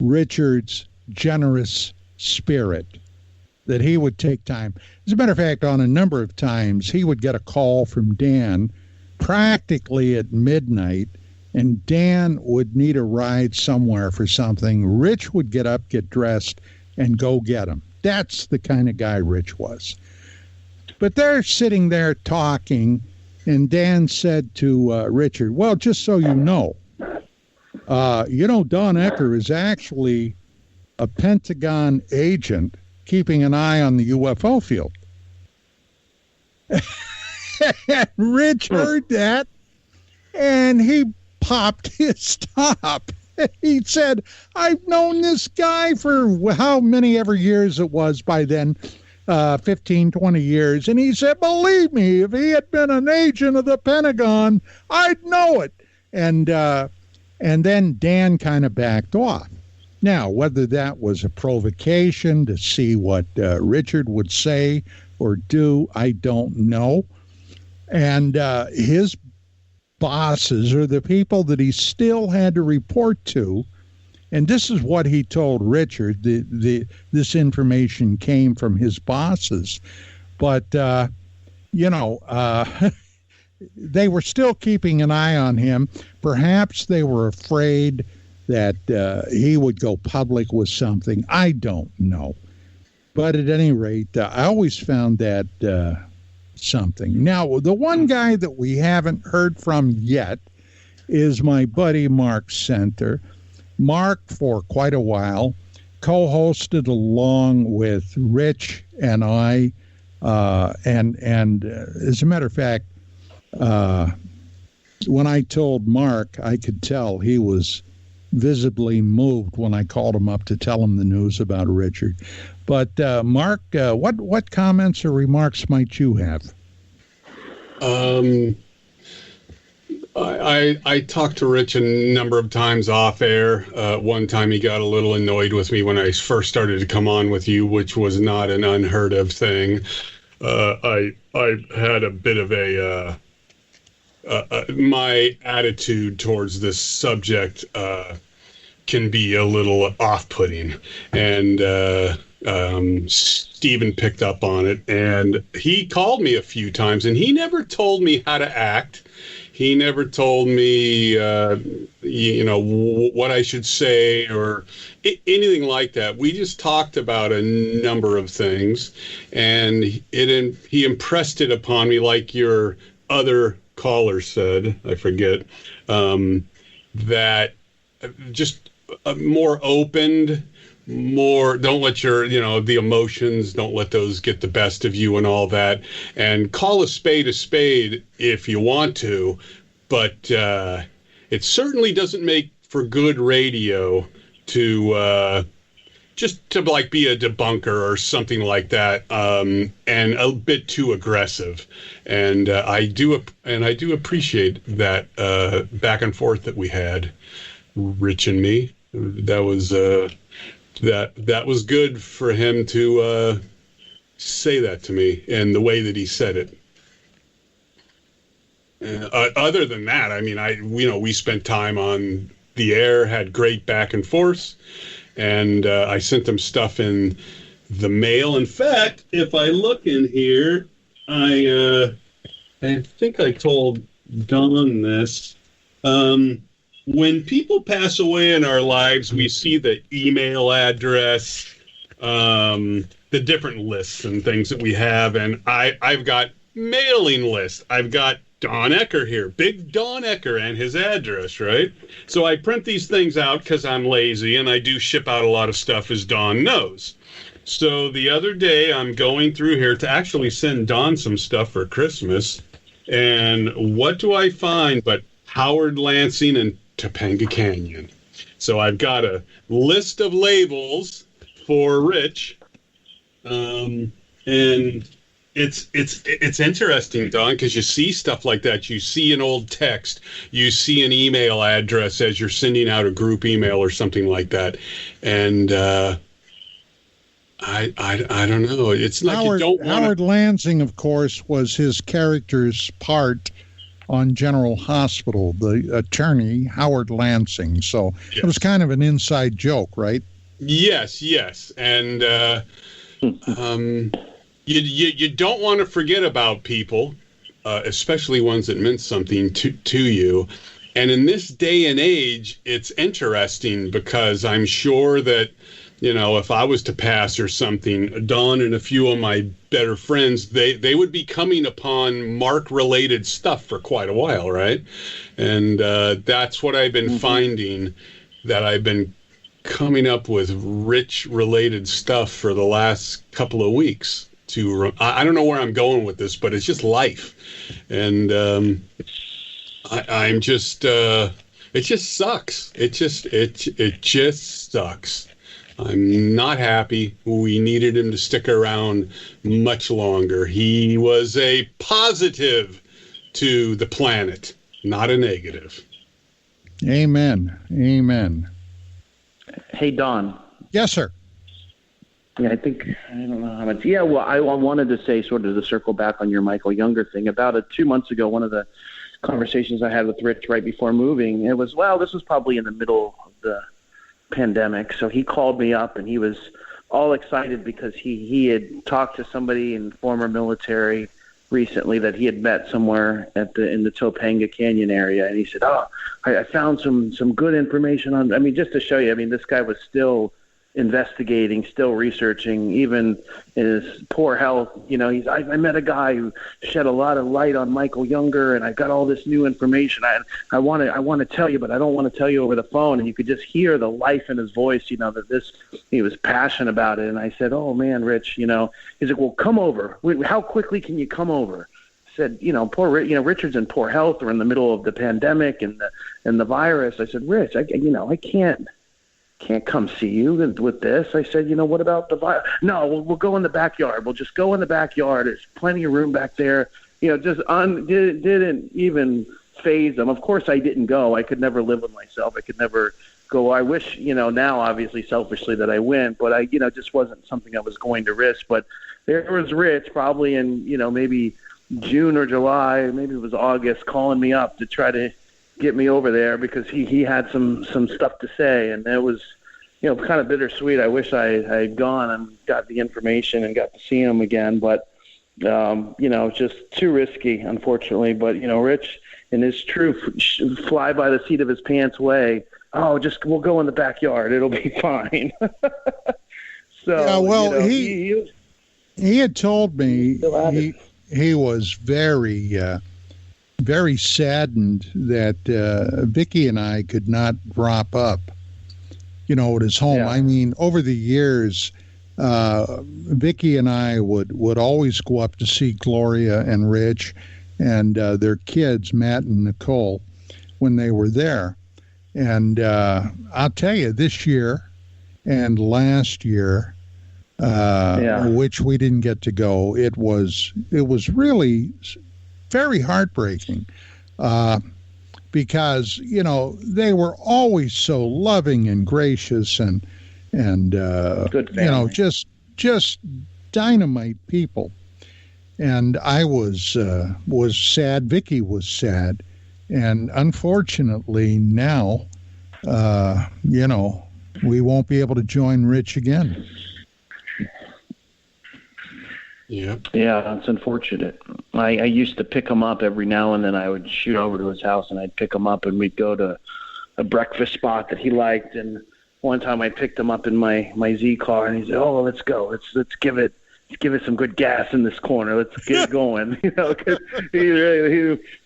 Richard's generous spirit, that he would take time. As a matter of fact, on a number of times, he would get a call from Dan practically at midnight, and Dan would need a ride somewhere for something. Rich would get up, get dressed, and go get him. That's the kind of guy Rich was. But they're sitting there talking, and Dan said to Richard, well, just so you know, Don Ecker is actually a Pentagon agent keeping an eye on the UFO field. And Rich heard that, and he popped his top. He said, I've known this guy for how many ever years it was by then, 15, 20 years. And he said, believe me, if he had been an agent of the Pentagon, I'd know it. And then Dan kind of backed off. Now, whether that was a provocation to see what Richard would say or do, I don't know. And his bosses, or the people that he still had to report to, and this is what he told Richard, this information came from his bosses, but, they were still keeping an eye on him. Perhaps they were afraid that he would go public with something. I don't know. But at any rate, I always found that something. Now, the one guy that we haven't heard from yet is my buddy Mark Center. Mark, for quite a while, co-hosted along with Rich and I, and as a matter of fact, when I told Mark, I could tell he was visibly moved when I called him up to tell him the news about Richard. But Mark, what comments or remarks might you have? I talked to Rich a number of times off air. One time he got a little annoyed with me when I first started to come on with you, which was not an unheard of thing. I had a bit of my attitude towards this subject can be a little off-putting, and Stephen picked up on it, and he called me a few times, and he never told me how to act. He never told me, what I should say or anything like that. We just talked about a number of things, and he impressed it upon me, like your other caller said, I forget, that just more opened, more, don't let your, the emotions, don't let those get the best of you and all that, and call a spade if you want to, but it certainly doesn't make for good radio to just to like be a debunker or something like that, and a bit too aggressive. And I do appreciate that back and forth that we had, Rich and me. That was that was good for him to say that to me, and the way that he said it. Other than that, I mean, we spent time on the air, had great back and forth, and I sent them stuff in the mail. In fact, if I look in here, I think I told Don this. When people pass away in our lives, we see the email address, the different lists and things that we have. And I've got mailing lists. I've got Don Ecker here, Big Don Ecker, and his address, right? So I print these things out because I'm lazy, and I do ship out a lot of stuff, as Don knows. So the other day, I'm going through here to actually send Don some stuff for Christmas. And what do I find but Howard Lansing and Topanga Canyon? So I've got a list of labels for Rich, and it's interesting, Don, because you see stuff like that. You see an old text, you see an email address as you're sending out a group email or something like that, and I don't know. It's like you don't want Howard Lansing, of course, was his character's part on General Hospital, the attorney, Howard Lansing. So yes. It was kind of an inside joke, right? Yes. And you don't want to forget about people, especially ones that meant something to you. And in this day and age, it's interesting because I'm sure that, if I was to pass or something, Don and a few of my better friends, they would be coming upon Mark-related stuff for quite a while, right? And that's what I've been finding, that I've been coming up with Rich-related stuff for the last couple of weeks. I don't know where I'm going with this, but it's just life. And I'm just, it just sucks. It just sucks. I'm not happy. We needed him to stick around much longer. He was a positive to the planet, not a negative. Amen. Hey, Don. Yes, sir. Yeah, I don't know how much. Yeah, well, I wanted to say, sort of to circle back on your Michael Younger thing. About 2 months ago, one of the conversations I had with Rich right before moving, it was, this was probably in the middle of the pandemic. So he called me up and he was all excited because he had talked to somebody in former military recently that he had met somewhere in the Topanga Canyon area. And he said, I found some good information on, just to show you, this guy was still investigating, still researching, even in his poor health. You know, I met a guy who shed a lot of light on Michael Younger, and I got all this new information. I want to tell you, but I don't want to tell you over the phone. And you could just hear the life in his voice, you know, he was passionate about it. And I said, oh man, Rich, you know, he's like, well, come over. How quickly can you come over? I said, you know, Richard's in poor health. We're in the middle of the pandemic and the virus. I said, Rich, I can't come see you with this. I said, you know, what about the virus? No, we'll go in the backyard. We'll just go in the backyard. There's plenty of room back there. You know, just didn't even phase them. Of course, I didn't go. I could never live with myself. I could never go. I wish, you know, now obviously selfishly that I went, but I, you know, just wasn't something I was going to risk. But there was Rich probably in, you know, maybe June or July, maybe it was August, calling me up to try to get me over there because he had some stuff to say, and it was, you know, kind of bittersweet. I wish I had gone and got the information and got to see him again, but you know, just too risky, unfortunately. But you know, Rich, in his true fly by the seat of his pants way, we'll go in the backyard, it'll be fine. So yeah, well, you know, he had told me he was very saddened that Vicky and I could not drop up, you know, at his home. Yeah. I mean, over the years, Vicky and I would always go up to see Gloria and Rich and their kids, Matt and Nicole, when they were there. And I'll tell you, this year and last year, which we didn't get to go, it was really very heartbreaking because, you know, they were always so loving and gracious and good family. You know, just dynamite people. And I was sad. Vicky was sad. And unfortunately now, you know, we won't be able to join Rich again. Yeah. Yeah, that's unfortunate. I used to pick him up every now and then. I would shoot over to his house and I'd pick him up and we'd go to a breakfast spot that he liked. And one time I picked him up in my Z car and he said, "Oh, let's go. Let's give it some good gas in this corner. Let's get going." You know, because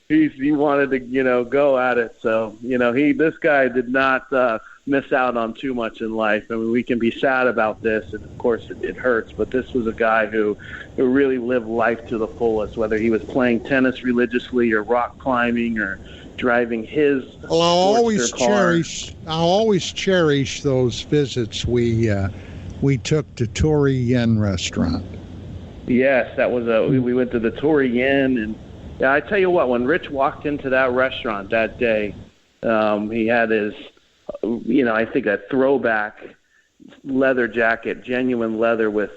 he wanted to, you know, go at it. So, you know, this guy did not miss out on too much in life. I mean, we can be sad about this, and of course it hurts, but this was a guy who really lived life to the fullest, whether he was playing tennis religiously or rock climbing or driving his I'll always cherish those visits we took to Tory Yen restaurant. Yes, that was we went to the Tory Yen, and yeah, I tell you what, when Rich walked into that restaurant that day, he had his, you know, I think a throwback leather jacket, genuine leather with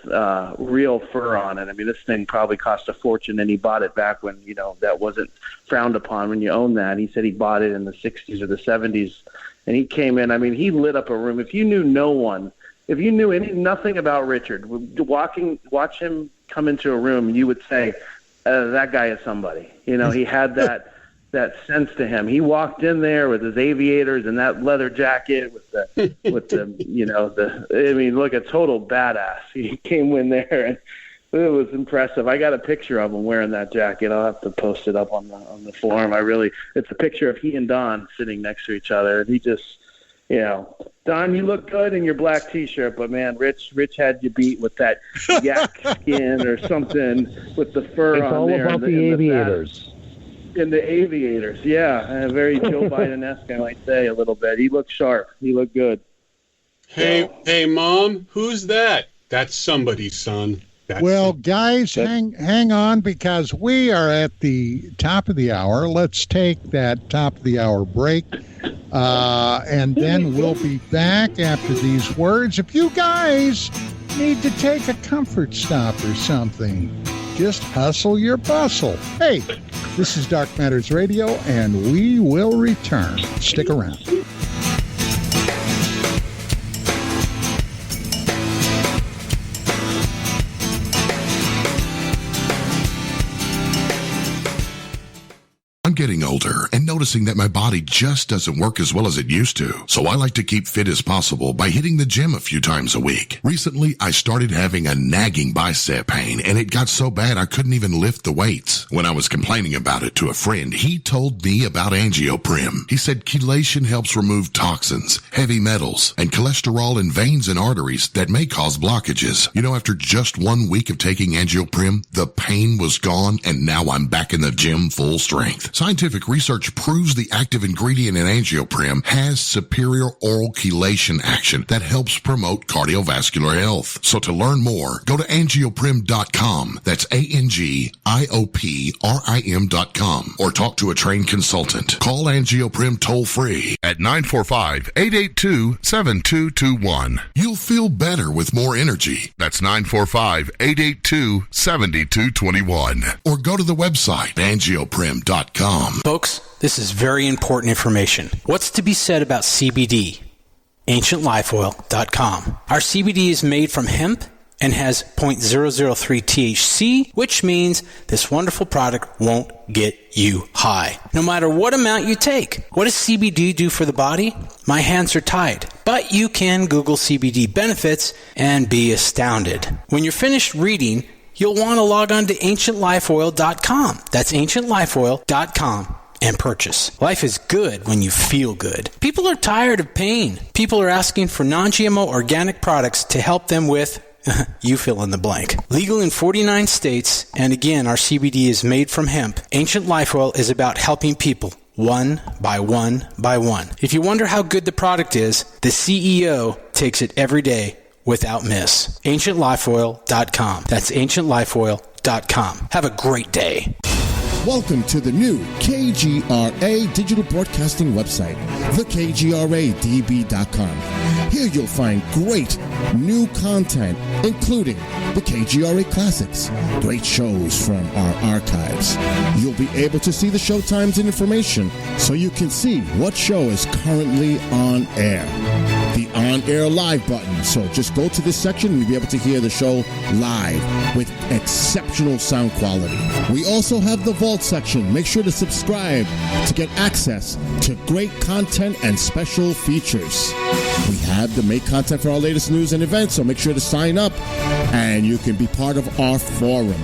real fur on it. I mean, this thing probably cost a fortune, and he bought it back when, you know, that wasn't frowned upon when you own that. He said he bought it in the 60s or the 70s, and he came in. I mean, he lit up a room. If you knew nothing about Richard, watch him come into a room, you would say, that guy is somebody. You know, he had that sense to him. He walked in there with his aviators and that leather jacket with the you know, I mean, look, a total badass. He came in there and it was impressive. I got a picture of him wearing that jacket. I'll have to post it up on the forum. It's a picture of he and Don sitting next to each other, and he just, you know, Don, you look good in your black T-shirt, but man, Rich had you beat with that yak skin or something with the fur it's on all there. It's all about the aviators. In the aviators, yeah, very Joe Biden-esque, I might say, a little bit. He looked sharp. He looked good. Hey, Mom, who's that? That's somebody's son. Guys, hang on, because we are at the top of the hour. Let's take that top of the hour break, and then we'll be back after these words. If you guys need to take a comfort stop or something, just hustle your bustle. Hey, this is Dark Matters Radio, and we will return. Stick around. getting older and noticing that my body just doesn't work as well as it used to. So I like to keep fit as possible by hitting the gym a few times a week. Recently, I started having a nagging bicep pain, and it got so bad I couldn't even lift the weights. When I was complaining about it to a friend, he told me about Angioprim. He said chelation helps remove toxins, heavy metals, and cholesterol in veins and arteries that may cause blockages. You know, after just 1 week of taking Angioprim, the pain was gone, and now I'm back in the gym full strength. Scientific research proves the active ingredient in Angioprim has superior oral chelation action that helps promote cardiovascular health. So to learn more, go to angioprim.com. That's ANGIOPRIM.com, or talk to a trained consultant. Call Angioprim toll free at 945-882-7221. You'll feel better with more energy. That's 945-882-7221. Or go to the website, angioprim.com. Folks, this is very important information. What's to be said about CBD? AncientLifeOil.com. Our CBD is made from hemp and has 0.003 THC, which means this wonderful product won't get you high, no matter what amount you take. What does CBD do for the body? My hands are tied, but you can Google CBD benefits and be astounded. When you're finished reading, you'll want to log on to AncientLifeOil.com. That's AncientLifeOil.com. and purchase. Life is good when you feel good. People are tired of pain. People are asking for non-GMO organic products to help them with you fill in the blank. Legal in 49 states, and again, our CBD is made from hemp. Ancient Life Oil is about helping people one by one by one. If you wonder how good the product is, the CEO takes it every day without miss. AncientLifeOil.com. That's AncientLifeOil.com. Have a great day. Welcome to the new KGRA digital broadcasting website, thekgradb.com. Here you'll find great new content, including the KGRA Classics, great shows from our archives. You'll be able to see the show times and information so you can see what show is currently on air. The on-air live button. So just go to this section and you'll be able to hear the show live with exceptional sound quality. We also have the vault section. Make sure to subscribe to get access to great content and special features. We have the make content for our latest news and events, so make sure to sign up and you can be part of our forum.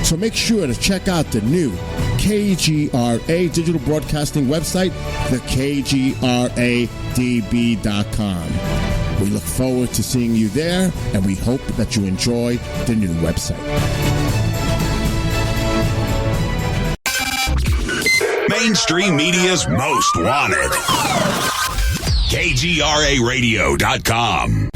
So make sure to check out the new KGRA digital broadcasting website, thekgradb.com. We look forward to seeing you there, and we hope that you enjoy the new website. Mainstream media's most wanted. KGRARadio.com.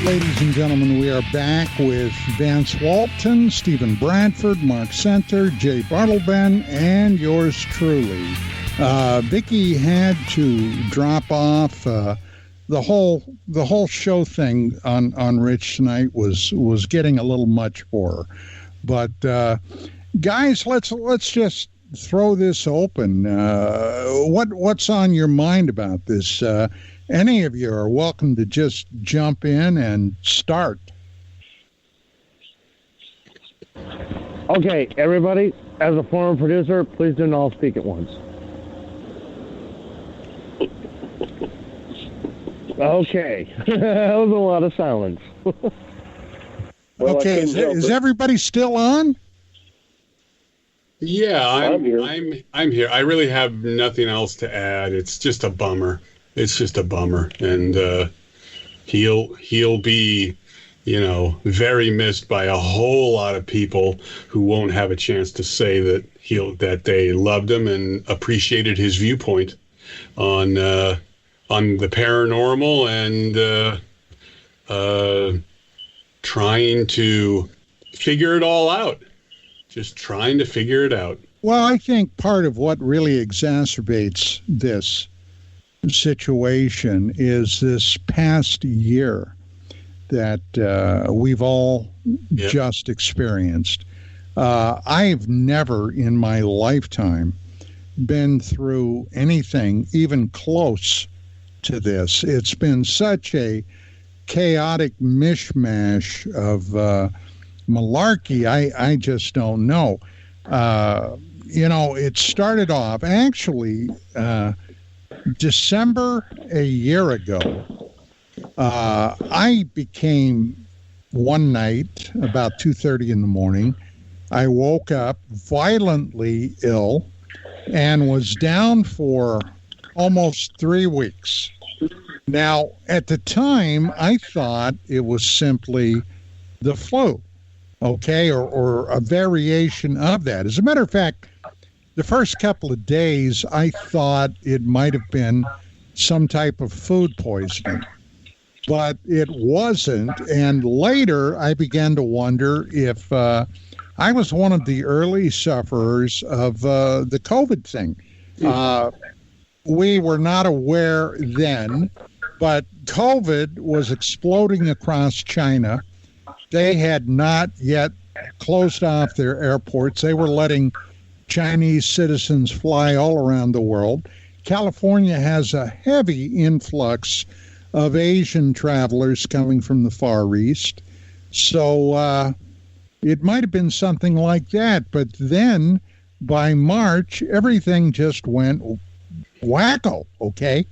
Ladies and gentlemen, we are back with Vance Walton, Stephen Bradford, Mark Center, Jay Bartleben, and yours truly. Vicki had to drop off. The whole show thing on Rich tonight was getting a little much for her. But guys, let's just throw this open. What's on your mind about this? Any of you are welcome to just jump in and start. Okay, everybody, as a former producer, please do not all speak at once. Okay, that was a lot of silence. Well, okay, is everybody still on? Yeah, I'm here. I'm here. I really have nothing else to add. It's just a bummer. It's just a bummer, and he'll be, very missed by a whole lot of people who won't have a chance to say that they loved him and appreciated his viewpoint on the paranormal and trying to figure it all out. Just trying to figure it out. Well, I think part of what really exacerbates this situation is this past year that we've all just experienced. I've never in my lifetime been through anything even close to this. It's been such a chaotic mishmash of malarkey, I just don't know. It started off actually December a year ago. I became one night about 2:30 in the morning. I woke up violently ill and was down for almost 3 weeks. Now, at the time, I thought it was simply the flu, okay, or a variation of that. As a matter of fact, the first couple of days, I thought it might have been some type of food poisoning, but it wasn't. And later, I began to wonder if I was one of the early sufferers of the COVID thing. We were not aware then, but COVID was exploding across China. They had not yet closed off their airports. They were letting Chinese citizens fly all around the world. California has a heavy influx of Asian travelers coming from the Far East. So it might have been something like that. But then by March, everything just went wacko, okay?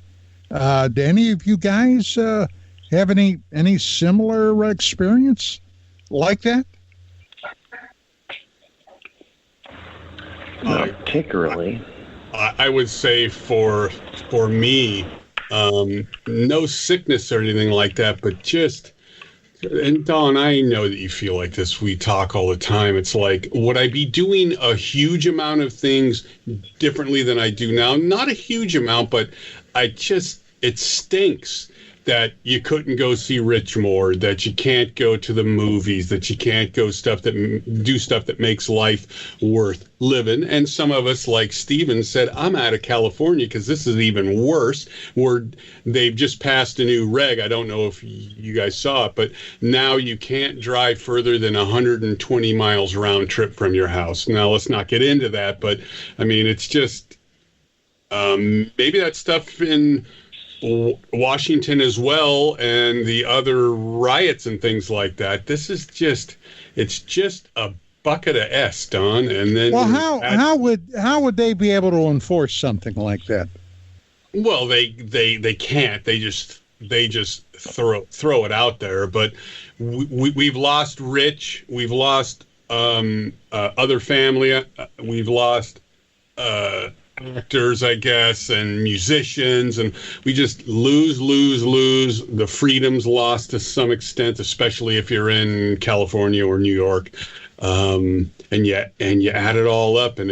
Do any of you guys have any similar experience like that? Not particularly. I would say for me, no sickness or anything like that, but just, and Don, I know that you feel like this. We talk all the time. It's like, would I be doing a huge amount of things differently than I do now? Not a huge amount, but it stinks that you couldn't go see Rich more, that you can't go to the movies, that you can't go do stuff that makes life worth living. And some of us, like Steven said, I'm out of California because this is even worse, where they've just passed a new reg. I don't know if you guys saw it, but now you can't drive further than 120 miles round trip from your house. Now, let's not get into that, but I mean, it's just maybe that stuff in Washington as well, and the other riots and things like that. This is it's just a bucket of S, Don. And then, well, how would they be able to enforce something like that? Well, they can't. They just throw it out there. But we've lost Rich. We've lost other family. We've lost actors, I guess, and musicians, and we just lose. The freedom's lost to some extent, especially if you're in California or New York. And you add it all up, and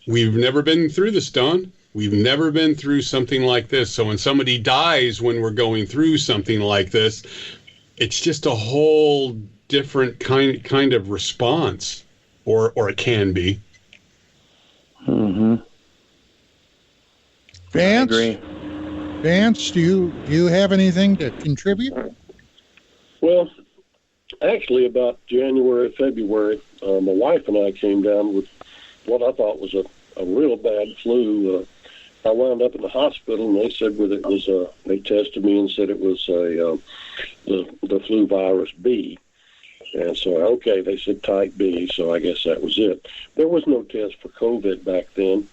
we've never been through this, Don. We've never been through something like this. So when somebody dies when we're going through something like this, it's just a whole different kind of response, or it can be. Mm-hmm. Vance? I agree. Vance, do you have anything to contribute? Well, actually, about January, February, my wife and I came down with what I thought was a real bad flu. I wound up in the hospital, and they said that it was they tested me and said it was the flu virus B. And so, okay, they said type B, so I guess that was it. There was no test for COVID back then,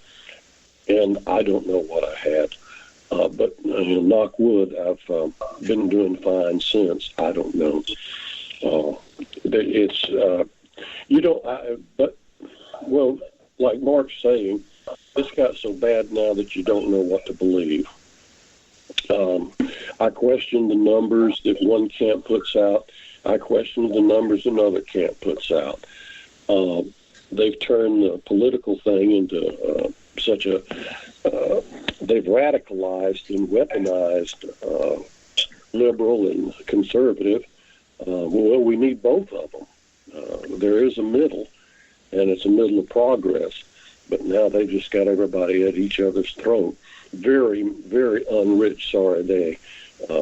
and I don't know what I had. But knock wood, I've been doing fine since. I don't know. Well, like Mark's saying, it's got so bad now that you don't know what to believe. I question the numbers that one camp puts out. I question the numbers another camp puts out. They've turned the political thing into they've radicalized and weaponized liberal and conservative. Well, we need both of them. There is a middle, and it's a middle of progress. But now they've just got everybody at each other's throat. Very, very unrich Sarradet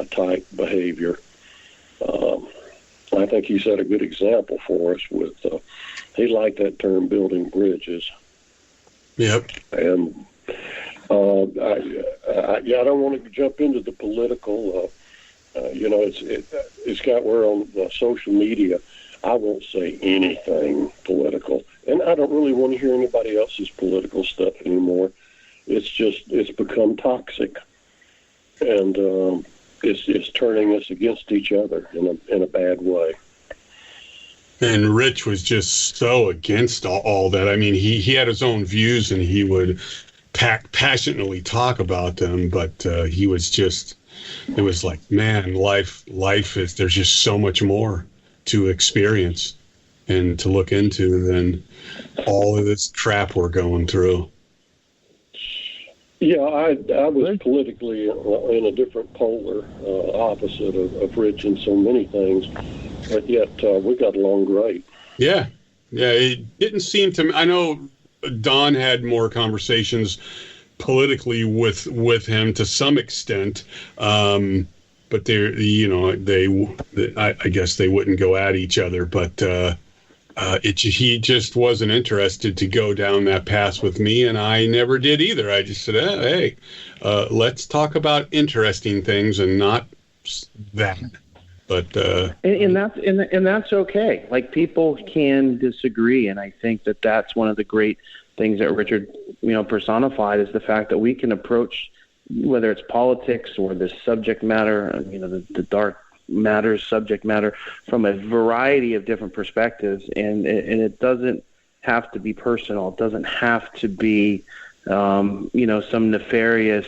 type behavior. I think he set a good example for us with, he liked that term, building bridges. Yep. And I don't want to jump into the political. It's got where on social media, I won't say anything political, and I don't really want to hear anybody else's political stuff anymore. It's become toxic, and it's turning us against each other in a bad way. And Rich was just so against all that. I mean, he had his own views, and he would passionately talk about them, but he was just, it was like, man, life is, there's just so much more to experience and to look into than all of this crap we're going through. Yeah, I was politically in a different polar opposite of Rich in so many things, but yet we got along great. Yeah, it didn't seem to me. I know Don had more conversations politically with him to some extent, but I guess they wouldn't go at each other, but he just wasn't interested to go down that path with me, and I never did either. I just said, hey, let's talk about interesting things and not that. But and that's okay. Like, people can disagree, and I think that's one of the great things that Richard, personified, is the fact that we can approach, whether it's politics or the subject matter, the dark matters, subject matter, from a variety of different perspectives, and it doesn't have to be personal. It doesn't have to be, some nefarious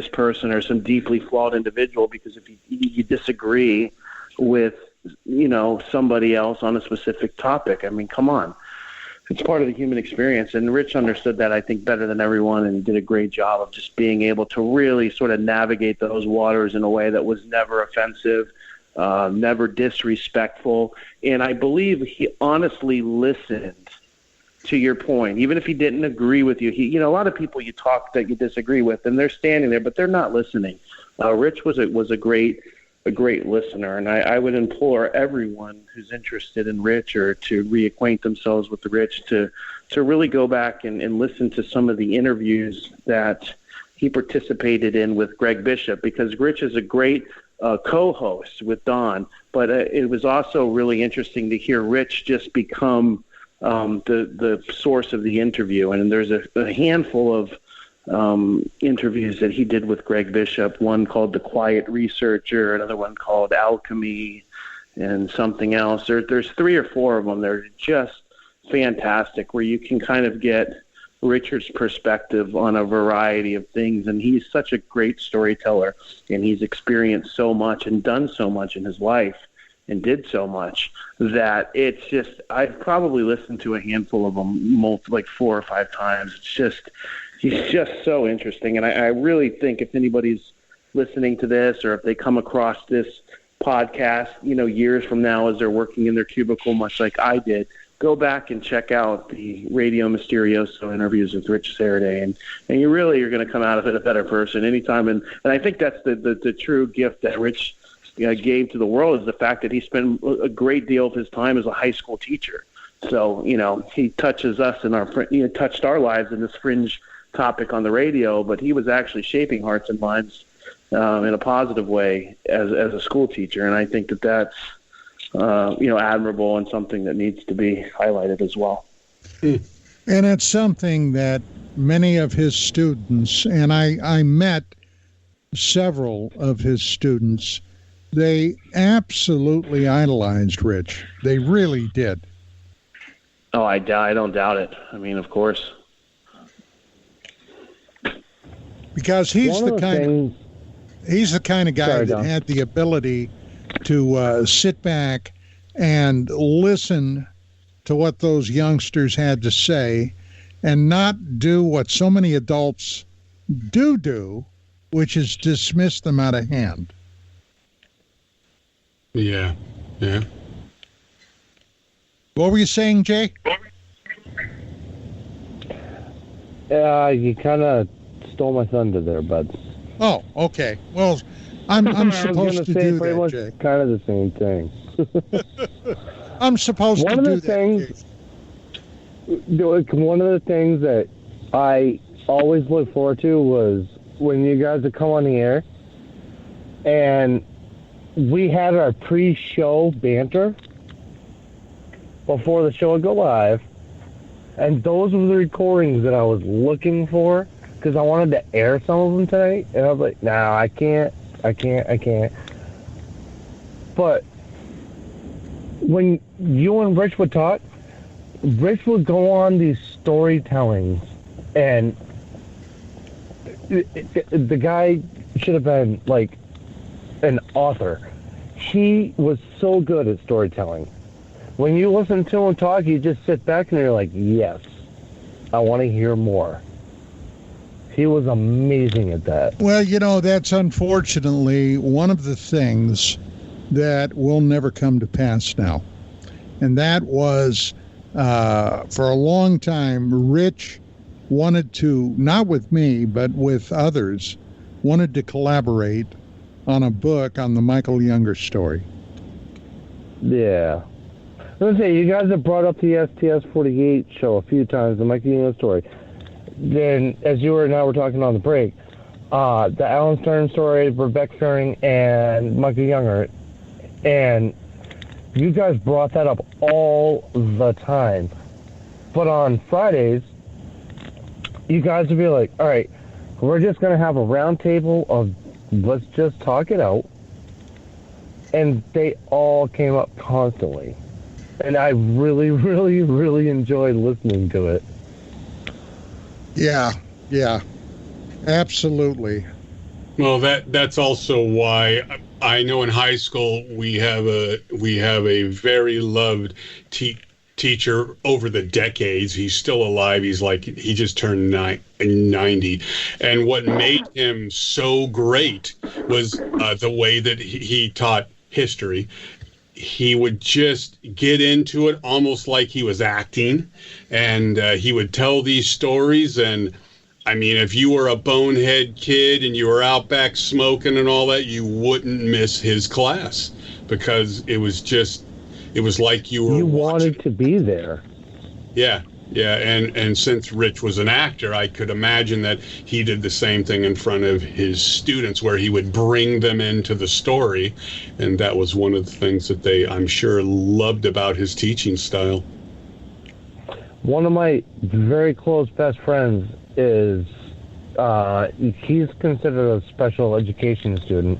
person or some deeply flawed individual, because if you disagree with, somebody else on a specific topic, I mean, come on. It's part of the human experience, and Rich understood that, I think, better than everyone, and did a great job of just being able to really sort of navigate those waters in a way that was never offensive, never disrespectful, and I believe he honestly listened to your point, even if he didn't agree with you. A lot of people you talk that you disagree with, and they're standing there, but they're not listening. Rich was a great listener, and I would implore everyone who's interested in Rich or to reacquaint themselves with the Rich to really go back and listen to some of the interviews that he participated in with Greg Bishop, because Rich is a great co-host with Don, but it was also really interesting to hear Rich just become the source of the interview. And there's a handful of interviews that he did with Greg Bishop, one called The Quiet Researcher, another one called Alchemy, and something else. There's 3 or 4 of them. They're just fantastic, where you can kind of get Richard's perspective on a variety of things. And he's such a great storyteller, and he's experienced so much and done so much in his life and did so much that it's just, I've probably listened to a handful of them, like 4 or 5 times. He's just so interesting. And I really think if anybody's listening to this, or if they come across this podcast, years from now as they're working in their cubicle, much like I did, go back and check out the Radio Mysterioso interviews with Rich Sarradet, and you really are going to come out of it a better person anytime. And I think that's the true gift that Rich gave to the world, is the fact that he spent a great deal of his time as a high school teacher. So, he touches us in touched our lives in this fringe topic on the radio, but he was actually shaping hearts and minds in a positive way as a school teacher. And I think that's admirable, and something that needs to be highlighted as well. And it's something that many of his students, and I met several of his students, they absolutely idolized Rich. They really did. Oh, I don't doubt it. I mean, of course. Because he's the kind of guy that had the ability to sit back and listen to what those youngsters had to say, and not do what so many adults do, which is dismiss them out of hand. Yeah. What were you saying, Jay? You kind of stole my thunder there, bud. Oh, okay. Well, I'm supposed to do that, Jay. Kind of the same thing. I'm supposed to do that. One of the things that I always looked forward to was when you guys would come on the air, and we had our pre-show banter before the show would go live, and those were the recordings that I was looking for because I wanted to air some of them tonight, and I was like, no, I can't. But when you and Rich would talk, Rich would go on these storytellings, and the guy should have been like an author. He was so good at storytelling. When you listen to him talk, you just sit back and you're like, yes, I want to hear more. He was amazing at that. Well, that's unfortunately one of the things that will never come to pass now. And that was, for a long time, Rich wanted to, not with me, but with others, wanted to collaborate on a book on the Michael Younger story. Yeah. Let's say you guys have brought up the STS-48 show a few times, the Michael Younger story. Then, as you and I were talking on the break, the Alan Stern story, Rebecca Stern, and Michael Younger, and you guys brought that up all the time. But on Fridays, you guys would be like, all right, we're just going to have a round table of let's just talk it out. And they all came up constantly. And I really, really, really enjoyed listening to it. Yeah, absolutely. Well, that's also why I know in high school we have a very loved teacher over the decades. He's still alive. He just turned 90, and what made him so great was the way that he taught history. He would just get into it almost like he was acting, and he would tell these stories. And I mean, if you were a bonehead kid and you were out back smoking and all that, you wouldn't miss his class because it was like you were wanted to be there. Yeah. And since Rich was an actor, I could imagine that he did the same thing in front of his students where he would bring them into the story. And that was one of the things that they, I'm sure, loved about his teaching style. One of my very close best friends is, he's considered a special education student.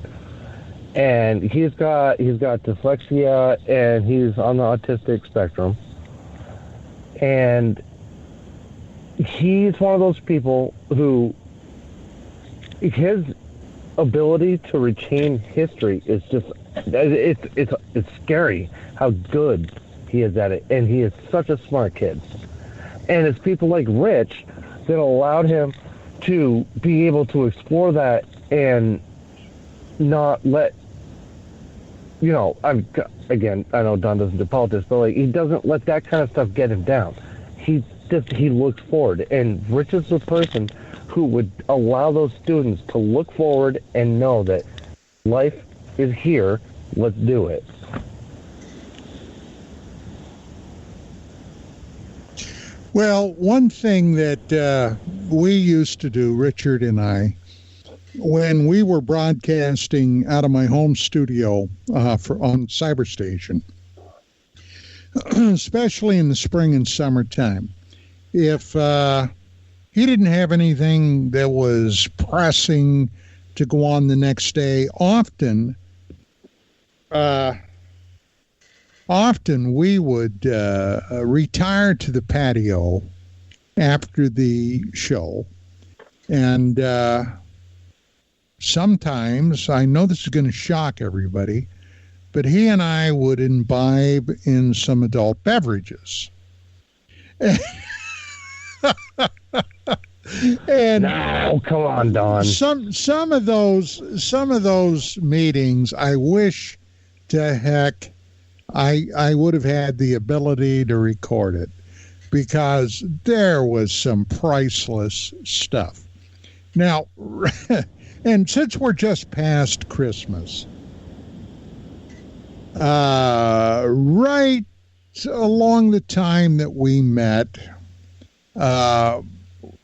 And he's got dyslexia, and he's on the autistic spectrum. And he's one of those people who his ability to retain history is just it's scary how good he is at it, and he is such a smart kid. And it's people like Rich that allowed him to be able to explore that and not let again, I know Don doesn't do politics, but he doesn't let that kind of stuff get him down. He looks forward, and Rich is the person who would allow those students to look forward and know that life is here. Let's do it. Well, one thing that we used to do, Richard and I, when we were broadcasting out of my home studio on Cyberstation, especially in the spring and summertime, if he didn't have anything that was pressing to go on the next day, often we would retire to the patio after the show, and sometimes, I know this is going to shock everybody, but he and I would imbibe in some adult beverages. And no, come on, Don. Some of those meetings, I wish to heck I would have had the ability to record it, because there was some priceless stuff. Now, and since we're just past Christmas, right along the time that we met,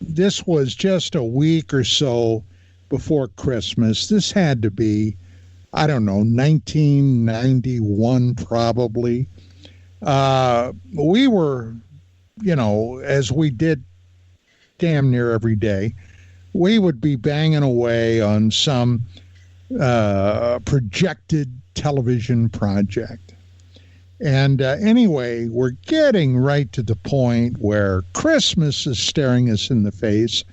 this was just a week or so before Christmas. This had to be, I don't know, 1991 probably. We were, as we did damn near every day, we would be banging away on some projected television project. And anyway, we're getting right to the point where Christmas is staring us in the face.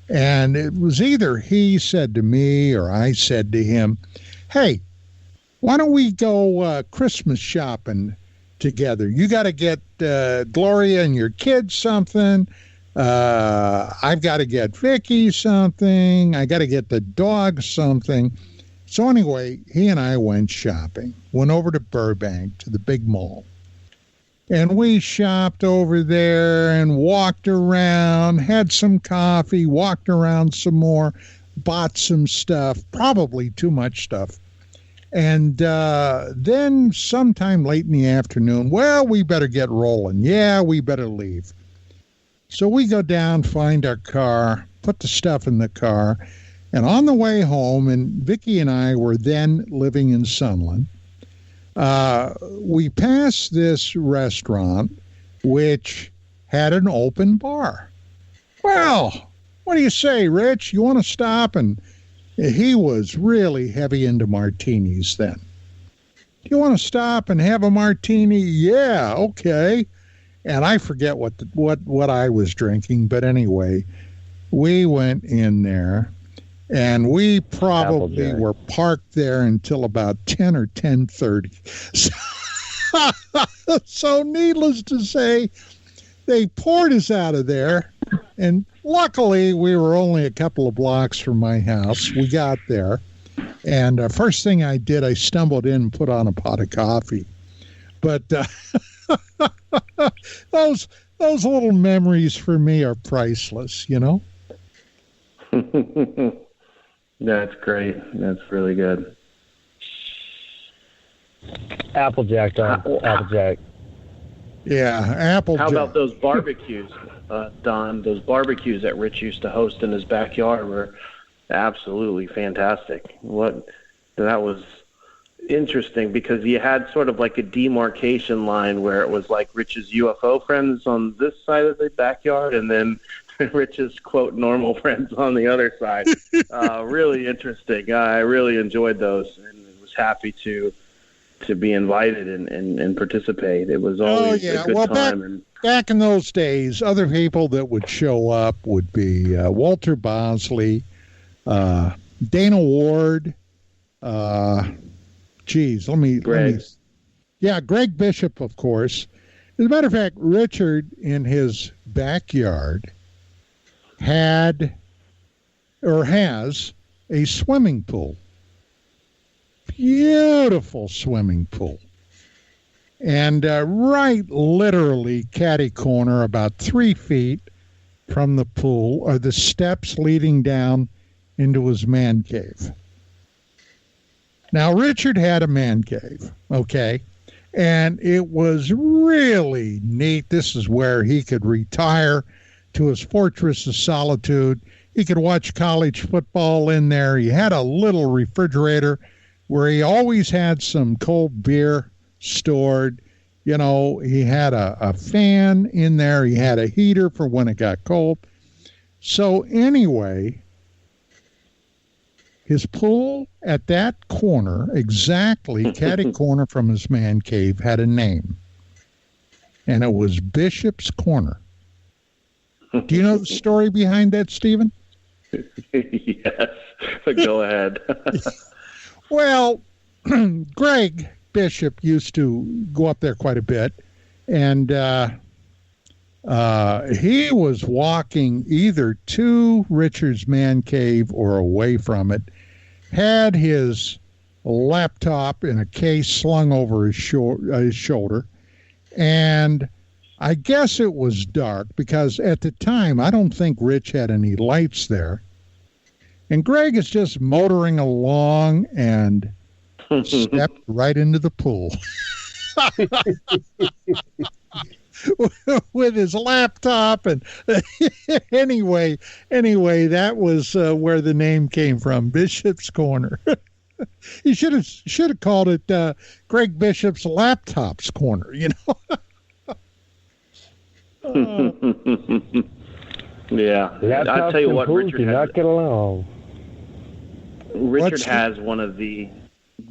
And it was either he said to me or I said to him, hey, why don't we go Christmas shopping together? You got to get Gloria and your kids something. I've got to get Vicky something. I got to get the dog something. So anyway, he and I went shopping, went over to Burbank to the big mall. And we shopped over there and walked around, had some coffee, walked around some more, bought some stuff, probably too much stuff. And then sometime late in the afternoon, well, we better get rolling. Yeah, we better leave. So we go down, find our car, put the stuff in the car. And on the way home, and Vicki and I were then living in Sunland, we passed this restaurant which had an open bar. Well, what do you say, Rich? You want to stop? And he was really heavy into martinis then. Do you want to stop and have a martini? Yeah, okay. And I forget what I was drinking, but anyway, we went in there. And we probably were parked there until about 10 or 10:30. So needless to say, they poured us out of there. And luckily, we were only a couple of blocks from my house. We got there. And first thing I did, I stumbled in and put on a pot of coffee. But those little memories for me are priceless, That's great. That's really good. Applejack, Don. Applejack. Yeah, Applejack. How about those barbecues, Don? Those barbecues that Rich used to host in his backyard were absolutely fantastic. That was interesting because you had sort of like a demarcation line where it was like Rich's UFO friends on this side of the backyard and then Rich's, quote, normal friends on the other side. Really interesting. I really enjoyed those and was happy to be invited and participate. It was always a good time. Back in those days, other people that would show up would be Walter Bosley, Dana Ward, Greg Bishop, of course. As a matter of fact, Richard in his backyard had or has a swimming pool. Beautiful swimming pool. And right literally catty corner, about 3 feet from the pool, are the steps leading down into his man cave. Now, Richard had a man cave, okay? And it was really neat. This is where he could retire to his fortress of solitude. He could watch college football in there. He had a little refrigerator where he always had some cold beer stored. He had a fan in there. He had a heater for when it got cold. So anyway, his pool at that corner, exactly catty corner from his man cave, had a name. And it was Bishop's Corner. Do you know the story behind that, Stephen? Yes. Go ahead. Well, Greg Bishop used to go up there quite a bit, and he was walking either to Richard's man cave or away from it, had his laptop in a case slung over his shoulder, and I guess it was dark because at the time, I don't think Rich had any lights there. And Greg is just motoring along and stepped right into the pool. with his laptop. And anyway, that was where the name came from, Bishop's Corner. He should have called it Greg Bishop's Laptops Corner, you know. Yeah, I'll tell you what, Richard do not get along. Richard has one of the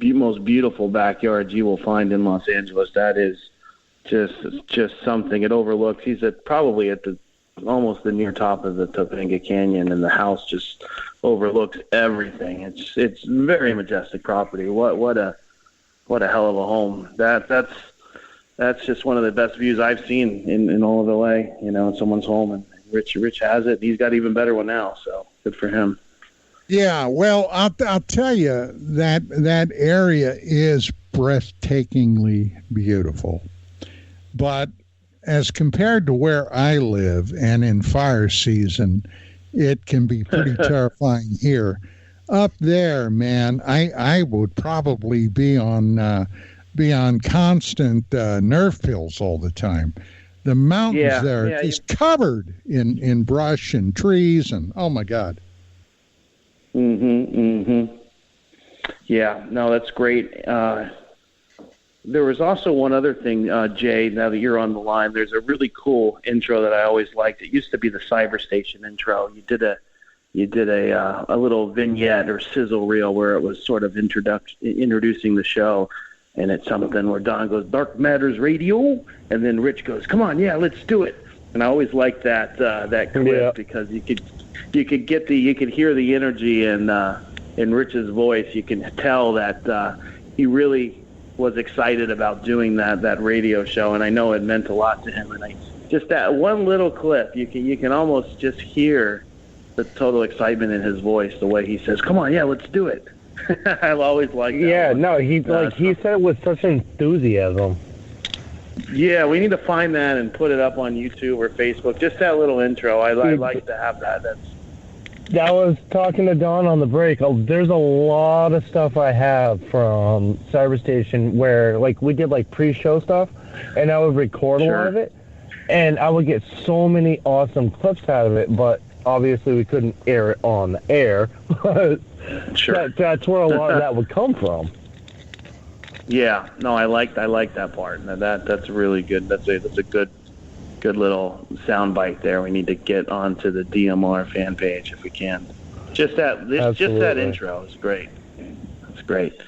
most beautiful backyards you will find in Los Angeles. That is just something. It overlooks. He's probably at almost the near top of the Topanga Canyon, and the house just overlooks everything. It's very majestic property. What a hell of a home. That's just one of the best views I've seen in all of LA. You know, in someone's home, and Rich has it. He's got an even better one now. So good for him. Yeah, well, I'll tell you that area is breathtakingly beautiful. But as compared to where I live and in fire season, it can be pretty terrifying here. Up there, man, I would probably be on constant nerve pills all the time. The mountains there are just covered in brush and trees, and oh my God. Yeah, no, that's great. There was also one other thing, Jay, now that you're on the line, there's a really cool intro that I always liked. It used to be the Cyber Station intro. You did a little vignette or sizzle reel where it was sort of introducing the show, and it's something where Don goes, Dark Matters Radio, and then Rich goes, come on, yeah, let's do it. And I always liked that clip because you could hear the energy in Rich's voice. You can tell that he really was excited about doing that radio show, and I know it meant a lot to him. And just that one little clip, you can almost just hear the total excitement in his voice, the way he says, "Come on, yeah, let's do it." I've always liked that. Yeah, no, he said it with such enthusiasm. Yeah, we need to find that and put it up on YouTube or Facebook. Just that little intro. I like to have that. I was talking to Don on the break. There's a lot of stuff I have from Cyberstation where, like, we did, like, pre-show stuff, and I would record a lot of it, and I would get so many awesome clips out of it, but obviously we couldn't air it on the air. That's where a lot of that would come from. Yeah, no, I like that part. That's really good. That's a good little sound bite there. We need to get onto the DMR fan page if we can. Just that intro is great. That's great.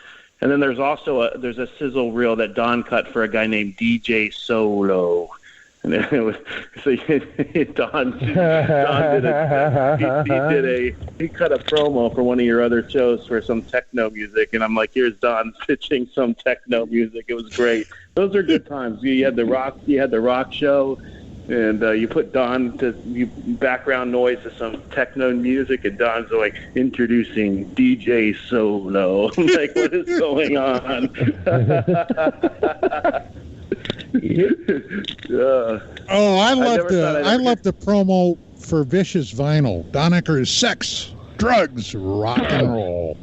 And then there's also a sizzle reel that Don cut for a guy named DJ Solo. And it was Don he cut a promo for one of your other shows for some techno music, and I'm like, here's Don pitching some techno music. It was great. Those are good times. You had the rock show, and you put Don to background noise to some techno music, and Don's like introducing DJ Solo. I'm like, what is going on? I love the promo for Vicious Vinyl. Donnaker's Sex, Drugs, Rock and Roll.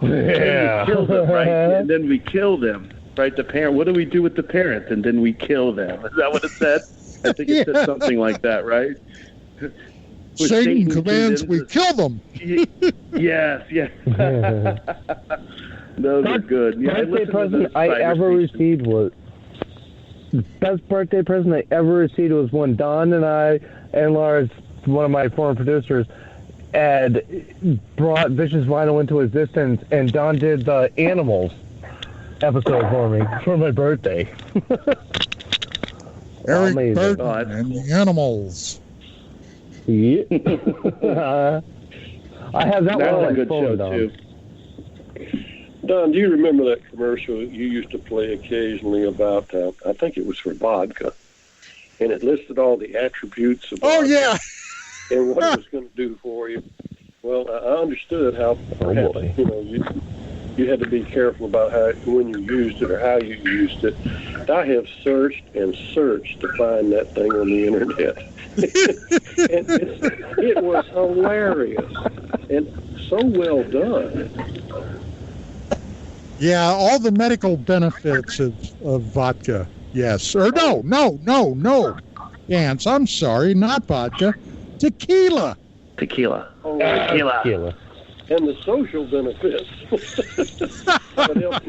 Yeah. And we killed him, right? And then we killed him, right? The parent. What do we do with the parent? And then we kill them. Is that what it said? I think it said something like that, right? Satan commands we kill them. Yes. Those are good. Birthday present I ever received was best birthday present I ever received was when Don and I and Lars, one of my former producers, had brought Vicious Vinyl into existence, and Don did the Animals episode for me for my birthday. Eric Burton and the Animals. Yeah. I have that one on my phone, too. Don, do you remember that commercial you used to play occasionally about, I think it was for vodka, and it listed all the attributes of vodka and what it was going to do for you? Well, I understood how you had to be careful about when you used it or how you used it. I have searched and searched to find that thing on the internet. And it was hilarious and so well done. Yeah, all the medical benefits of vodka. Yes. Or no. Gans, I'm sorry, not vodka. Tequila. Tequila. Oh, Tequila. And the social benefits. What else?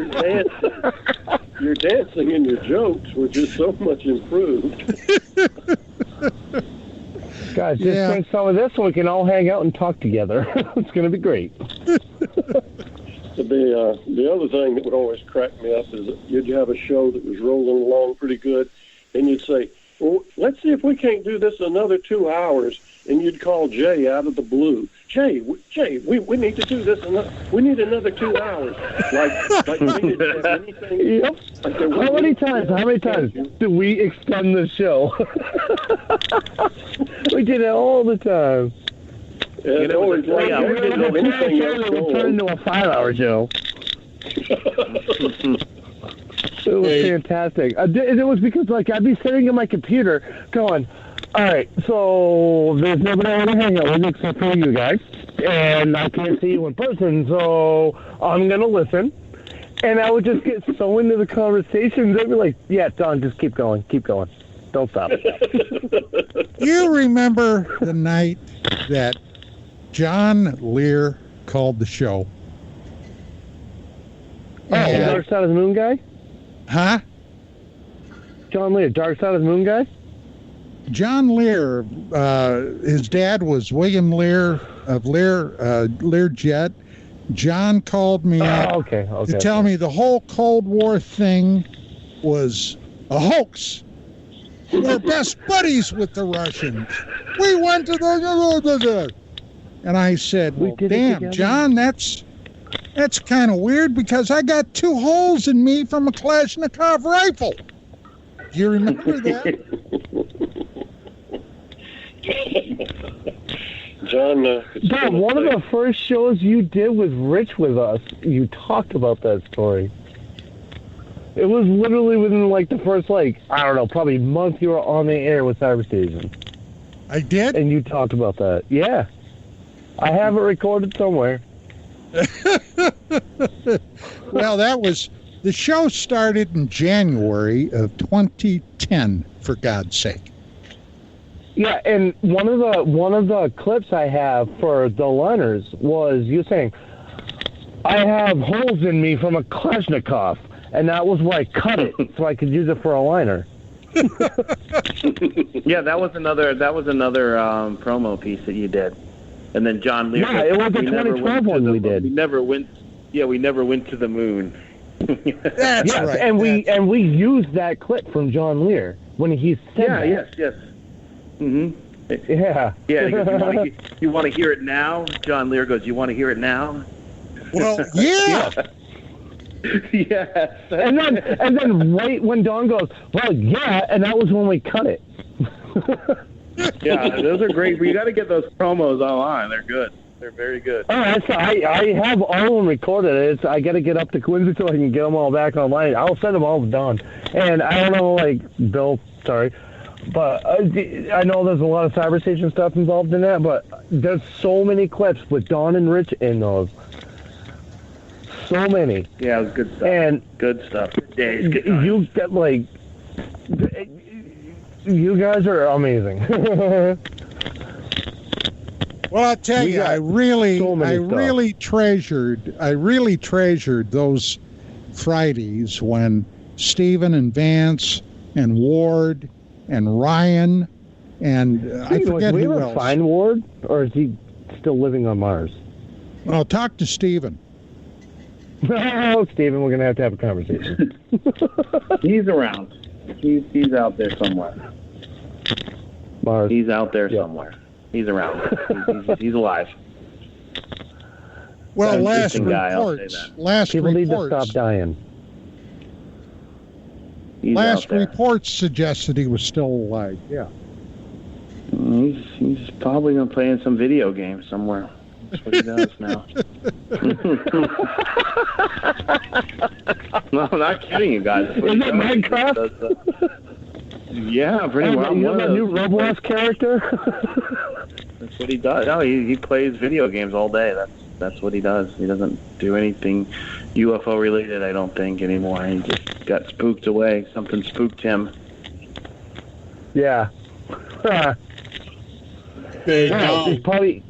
You're dancing and your jokes, which is so much improved. Guys, just drink some of this so we can all hang out and talk together. It's going to be great. The other thing that would always crack me up is that you'd have a show that was rolling along pretty good, and you'd say, well, let's see if we can't do this another 2 hours, and you'd call Jay out of the blue. Jay, we need to do this. We need another 2 hours. Like we didn't have anything. Yep. How many times do we extend the show? We did it all the time. And we didn't know anything else It would turn into a 5-hour show. It was fantastic. It was because, like, I'd be sitting at my computer going, all right, so there's nobody I want to hang out with except for you guys, and I can't see you in person, so I'm going to listen. And I would just get so into the conversations, I'd be like, yeah, Don, just keep going. Don't stop. You remember the night that John Lear called the show? Oh, Dark Side of the Moon guy? Huh? John Lear, Dark Side of the Moon guy? John Lear, his dad was William Lear of Learjet. John called me up to tell me the whole Cold War thing was a hoax. We're best buddies with the Russians. We went to the... And I said, well, damn, John, that's kind of weird because I got 2 holes in me from a Kalashnikov rifle. Do you remember that? John, one of the first shows you did with Rich with us, you talked about that story. It was literally within, like, the first, like, I don't know, probably month you were on the air with Cyberstation. I did? And you talked about that. Yeah. I have it recorded somewhere. Well, the show started in January of 2010, for God's sake. Yeah, and one of the clips I have for the learners was you saying, I have holes in me from a Kalashnikov, and that was why I cut it so I could use it for a liner. Yeah, that was another promo piece that you did. And then John Lear. Yeah, it was the 2012 one we did. We never went to the moon. That's right. And we used that clip from John Lear when he said that. Yes. Mm-hmm. Yeah. Yeah, he goes, you want to hear it now? John Lear goes, you want to hear it now? Well, yeah. Yes. And then right when Don goes, well, yeah, and that was when we cut it. Yeah, those are great. You got to get those promos online. They're good. They're very good. Oh, I have all of them recorded. I got to get up to Quincy so I can get them all back online. I'll send them all to Don. And I don't know, like, Bill, sorry, but I know there's a lot of Cyberstation stuff involved in that, but there's so many clips with Don and Rich in those. So many. Yeah, it was good stuff. And good stuff. Good days. Good you get, like, you guys are amazing. Well, I'll tell you, I really treasured those Fridays when Stephen and Vance and Ward and Ryan and I forget who else. We ever find Ward, or is he still living on Mars? Well, talk to Stephen. Oh, Stephen, we're gonna have a conversation. He's around. He's out there somewhere. Mars. He's out there somewhere. He's around. He's alive. Well, last people need to stop dying. Last reports suggested he was still alive. Yeah. He's probably been playing some video games somewhere. That's what he does now. No, I'm not kidding you guys. Is it Minecraft? Yeah, pretty well. You know that new Roblox character? That's what he does. No, he plays video games all day. That's what he does. He doesn't do anything UFO related, I don't think, anymore. He just got spooked away. Something spooked him. Yeah. Hey, Well, John, it's probably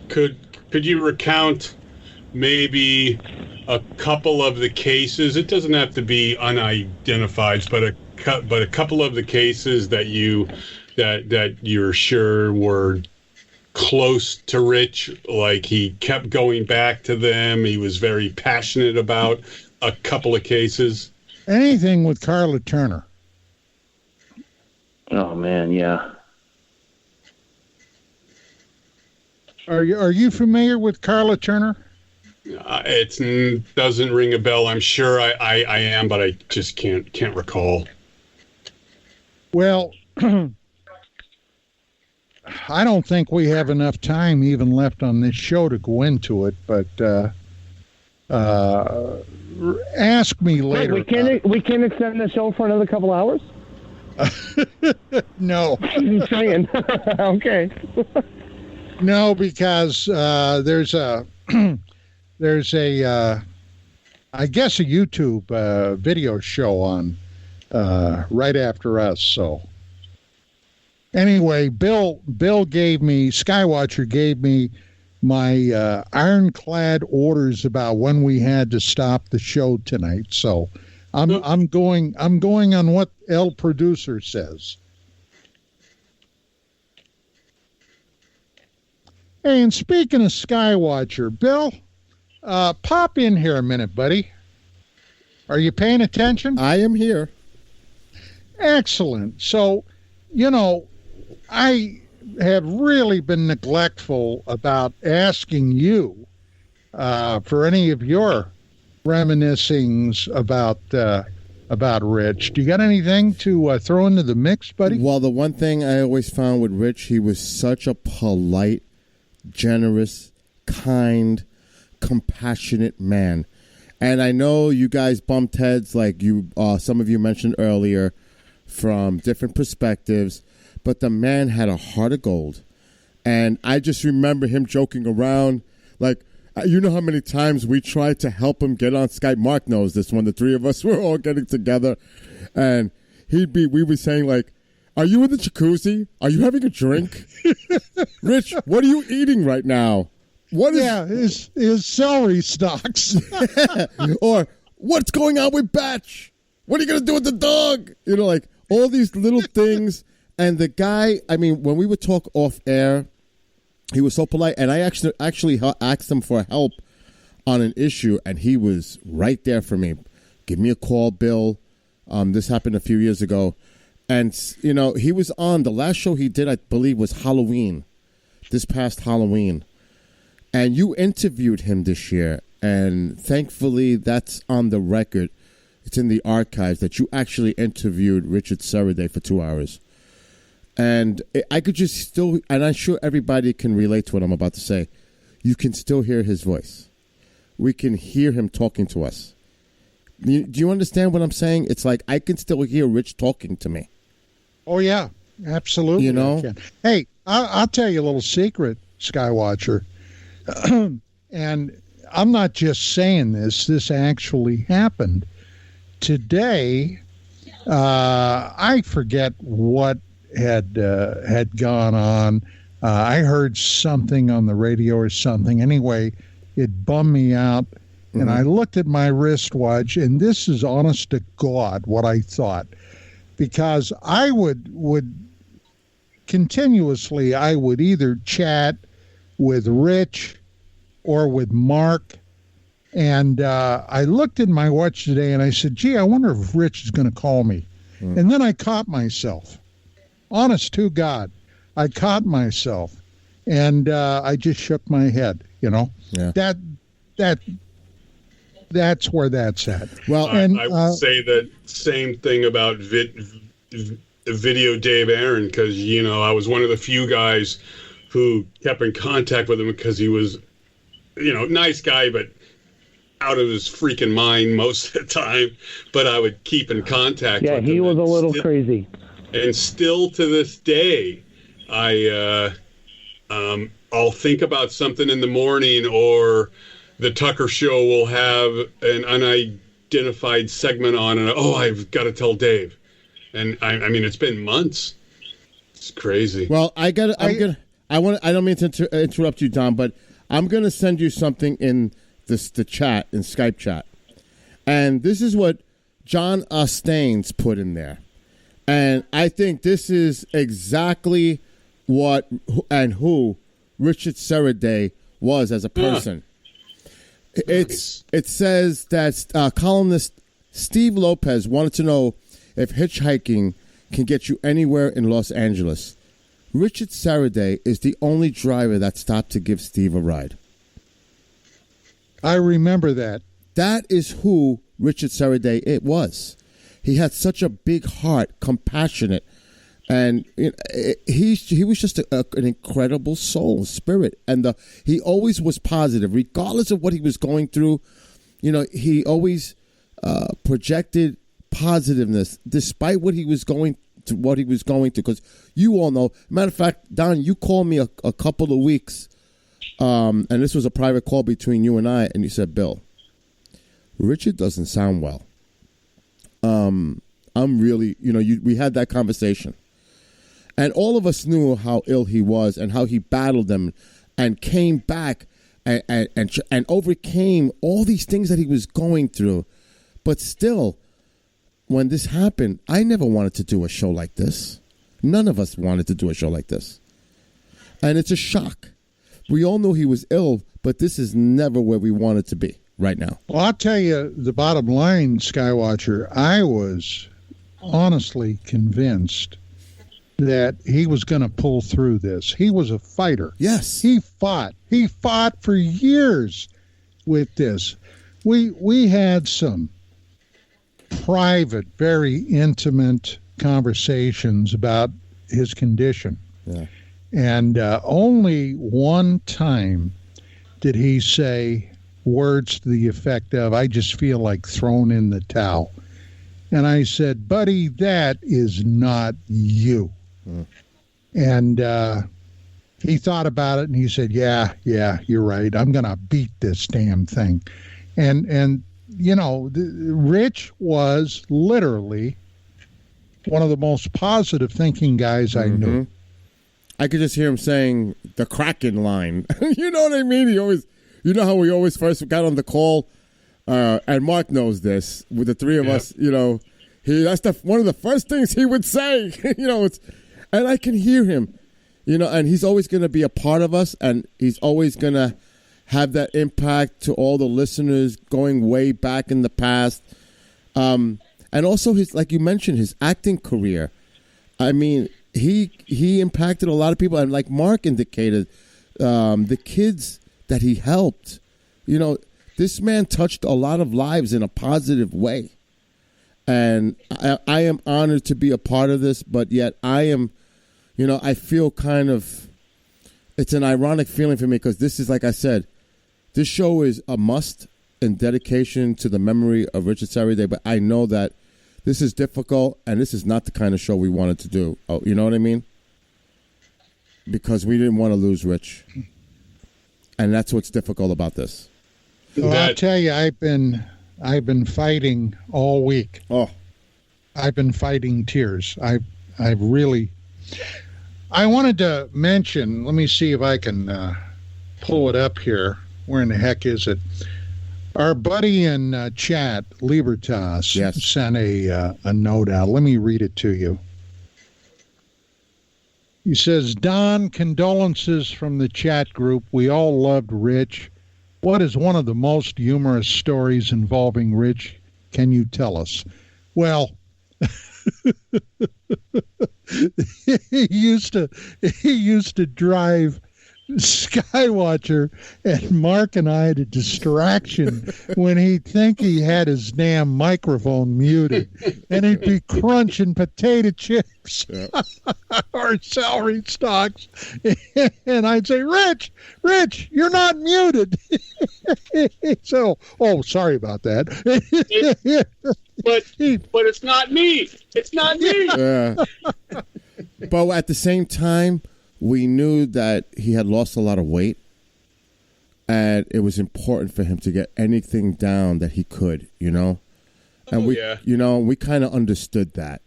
could you recount maybe a couple of the cases? It doesn't have to be unidentified, but a couple of the cases that you're sure were close to Rich, like he kept going back to them. He was very passionate about a couple of cases. Anything with Carla Turner. Oh man, yeah. Are you familiar with Carla Turner? It doesn't ring a bell. I'm sure I am, but I just can't recall. Well, I don't think we have enough time even left on this show to go into it, but ask me later. Wait, we can't extend the show for another couple hours? No. I'm saying. Okay. No, because there's a I guess a YouTube video show on right after us. So anyway, Skywatcher gave me my ironclad orders about when we had to stop the show tonight. So I'm going on what El Producer says. Hey, and speaking of Skywatcher, Bill, pop in here a minute, buddy. Are you paying attention? I am here. Excellent. So, I have really been neglectful about asking you for any of your reminiscings about Rich. Do you got anything to throw into the mix, buddy? Well, the one thing I always found with Rich, he was such a polite, generous, kind, compassionate man. And I know you guys bumped heads, like some of you mentioned earlier, from different perspectives, but the man had a heart of gold. And I just remember him joking around, like, you know how many times we tried to help him get on Skype. Mark knows this one. The three of us were all getting together, and we were saying, like, are you in the jacuzzi? Are you having a drink? Rich, what are you eating right now? What is... his celery stalks. Or, what's going on with Batch? What are you going to do with the dog? Like, all these little things. And the guy, I mean, when we would talk off air, he was so polite. And I actually asked him for help on an issue, and he was right there for me. Give me a call, Bill. This happened a few years ago. And, he was on, the last show he did, I believe, was Halloween, this past Halloween. And you interviewed him this year, and thankfully that's on the record. It's in the archives that you actually interviewed Richard Sarradet for 2 hours. And I could just still, and I'm sure everybody can relate to what I'm about to say, you can still hear his voice. We can hear him talking to us. Do you understand what I'm saying? It's like I can still hear Rich talking to me. Oh, yeah, absolutely. Hey, I'll tell you a little secret, Skywatcher. And I'm not just saying this. This actually happened. Today, I forget what had gone on. I heard something on the radio or something. Anyway, it bummed me out. And I looked at my wristwatch, and this is honest to God what I thought. Because I would continuously, I would either chat with Rich or with Mark. And I looked at my watch today, and I said, gee, I wonder if Rich is going to call me. And then I caught myself. Honest to God, I caught myself. And I just shook my head, Yeah. That's where that's at. Well, I would say that same thing about Video Dave Aaron, because, I was one of the few guys who kept in contact with him because he was, nice guy, but out of his freaking mind most of the time. But I would keep in contact with him. Yeah, he was a little crazy. And still to this day, I I'll think about something in the morning, or the Tucker Show will have an unidentified segment on, and I've got to tell Dave. And I mean, it's been months. It's crazy. Well, I don't mean to interrupt you, Don, but I'm gonna send you something in the chat, in Skype chat, and this is what John Ostains put in there, and I think this is exactly what and who Richard Sarradet was as a person. Nice. It says that columnist Steve Lopez wanted to know if hitchhiking can get you anywhere in Los Angeles. Richard Sarradet is the only driver that stopped to give Steve a ride. I remember that. That is who Richard Sarradet it was. He had such a big heart, compassionate, and he was just an incredible soul, spirit, and he always was positive, regardless of what he was going through. He always projected positiveness despite what he was going to. Because you all know, matter of fact, Don, you called me a couple of weeks, and this was a private call between you and I, and you said, Bill, Richard doesn't sound well. I'm really, we had that conversation. And all of us knew how ill he was and how he battled them and came back and overcame all these things that he was going through. But still, when this happened, I never wanted to do a show like this. None of us wanted to do a show like this. And it's a shock. We all knew he was ill, but this is never where we wanted to be right now. Well, I'll tell you the bottom line, Skywatcher. I was honestly convinced that he was going to pull through this. He was a fighter. Yes. He fought. He fought for years with this. We had some private, very intimate conversations about his condition. Yeah. And only one time did he say words to the effect of, I just feel like throwing in the towel. And I said, buddy, that is not you. And he thought about it, and he said, yeah, you're right. I'm going to beat this damn thing. And Rich was literally one of the most positive thinking guys I knew. I could just hear him saying the Kraken line. You know what I mean? He always, how we always first got on the call, and Mark knows this, with the three of us, that's one of the first things he would say, and I can hear him, and he's always going to be a part of us, and he's always going to have that impact to all the listeners going way back in the past. And also his, like you mentioned, his acting career. I mean, he impacted a lot of people, and like Mark indicated, the kids that he helped, this man touched a lot of lives in a positive way. And I am honored to be a part of this, but yet I am, I feel kind of, it's an ironic feeling for me, because this is, like I said, this show is a must in dedication to the memory of Richard Sarradet, but I know that this is difficult, and this is not the kind of show we wanted to do. Oh, you know what I mean? Because we didn't want to lose Rich. And that's what's difficult about this. Well, I'll tell you, I've been fighting all week. Oh. I've been fighting tears. I wanted to mention, let me see if I can pull it up here. Where in the heck is it? Our buddy in chat, Libertas, sent a note out. Let me read it to you. He says, Don, condolences from the chat group. We all loved Rich. What is one of the most humorous stories involving Rich? Can you tell us? Well, he used to drive Skywatcher, and Mark and I had a distraction when he'd think he had his damn microphone muted, and he'd be crunching potato chips or celery stalks, and I'd say, Rich, you're not muted. So, sorry about that. But it's not me. It's not me. But at the same time, we knew that he had lost a lot of weight, and it was important for him to get anything down that he could, you know. And we kind of understood that,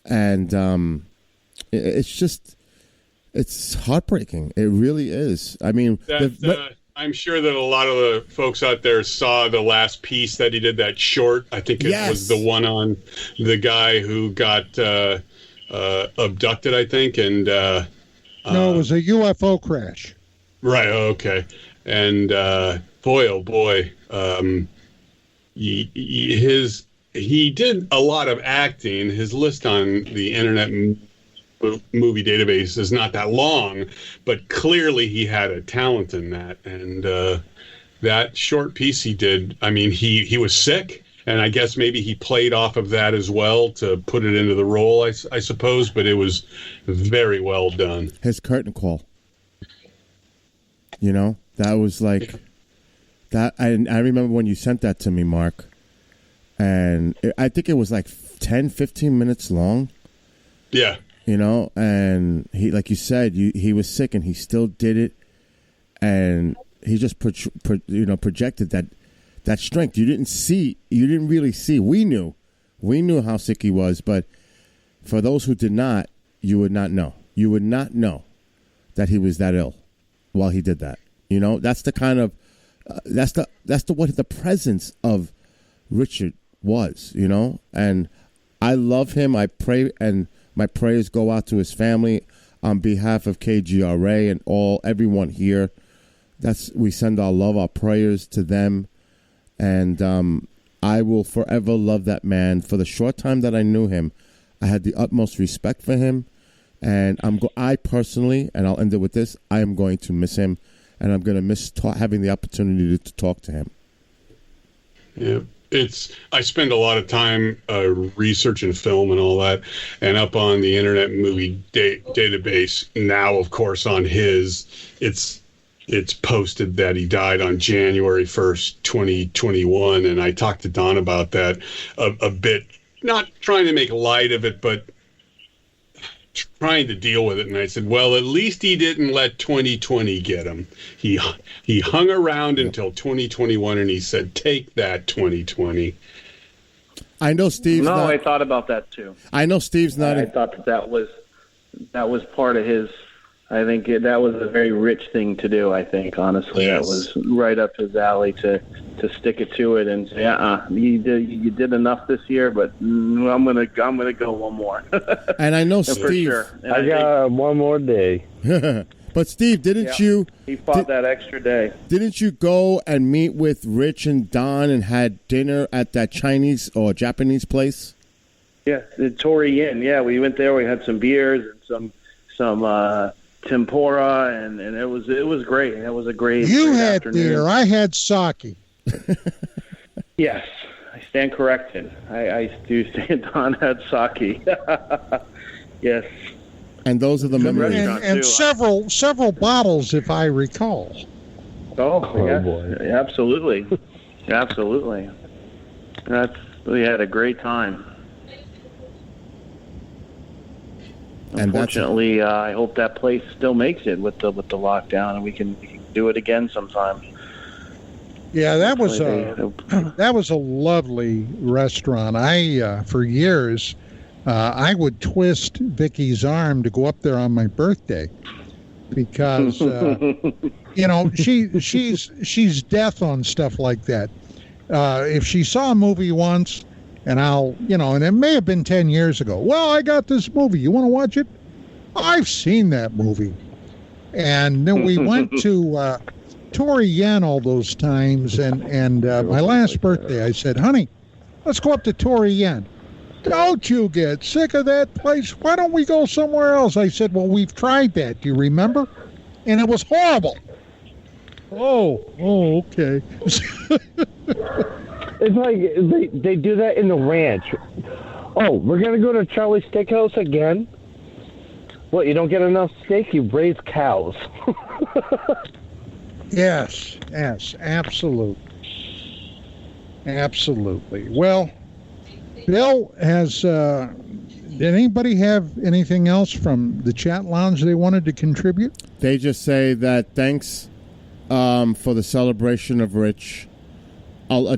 and it's heartbreaking. It really is. I mean, I'm sure that a lot of the folks out there saw the last piece that he did, that short. I think it was the one on the guy who got abducted, I think. And no, it was a UFO crash. Right. Okay. And boy, oh boy, he did a lot of acting. His list on the Internet Movie Database is not that long, but clearly he had a talent in that. And that short piece he did, I mean, he was sick, and I guess maybe he played off of that as well to put it into the role, I suppose, but it was very well done. His curtain call. You know, that was like that. I remember when you sent that to me, Mark, and I think it was like 10, 15 minutes long. Yeah. You know, and he, like you said, he was sick, and he still did it, and he just projected that strength. You didn't really see. We knew how sick he was, but for those who did not, you would not know. You would not know that he was that ill while he did that. You know, that's the kind of what the presence of Richard was. You know, and I love him. I pray, and my prayers go out to his family on behalf of KGRA and everyone here. We send our love, our prayers to them, and I will forever love that man. For the short time that I knew him, I had the utmost respect for him, and I personally, and I'll end it with this: I am going to miss him, and I'm going to miss having the opportunity to talk to him. Yeah. I spend a lot of time researching film and all that, and up on the Internet Movie Database now, of course, on it's posted that he died on January 1st, 2021, and I talked to Don about that a bit, not trying to make light of it, but trying to deal with it. And I said, well, at least he didn't let 2020 get him. He hung around until 2021, and he said, take that, 2020. I know Steve's No, not... I thought about that too. I know Steve's not... I thought that was part of his... I think that was a very rich thing to do, I think, honestly. Yes. That was right up his alley to stick it to it and say, you did enough this year, but I'm gonna go one more. And I know Steve. For sure. I got one more day. But Steve, didn't you? He fought that extra day. Didn't you go and meet with Rich and Don and had dinner at that Chinese or Japanese place? Yeah, the Torii Inn. Yeah, we went there. We had some beers and some tempura, and it was great. It was a great. You great had afternoon. beer. I had sake. Yes, I stand corrected. I do stand on had sake. Yes. And those are the memories. And several bottles, if I recall. Oh yeah, boy. Absolutely. Absolutely. We had a great time. And unfortunately, I hope that place still makes it with the lockdown, and we can do it again sometime. Yeah, that was a lovely restaurant. For years, I would twist Vicky's arm to go up there on my birthday because she's deaf on stuff like that. If she saw a movie once, and and it may have been 10 years ago. Well, I got this movie. You want to watch it? I've seen that movie. And then we went to Torii Yen all those times. And my last birthday, I said, honey, let's go up to Torii Yen. Don't you get sick of that place? Why don't we go somewhere else? I said, well, we've tried that. Do you remember? And it was horrible. Oh, okay. It's like they do that in the ranch. Oh, we're going to go to Charlie's Steakhouse again? What, you don't get enough steak? You raise cows. Yes, absolutely. Well, Bill has Did anybody have anything else from the chat lounge they wanted to contribute? They just say that thanks for the celebration of Rich.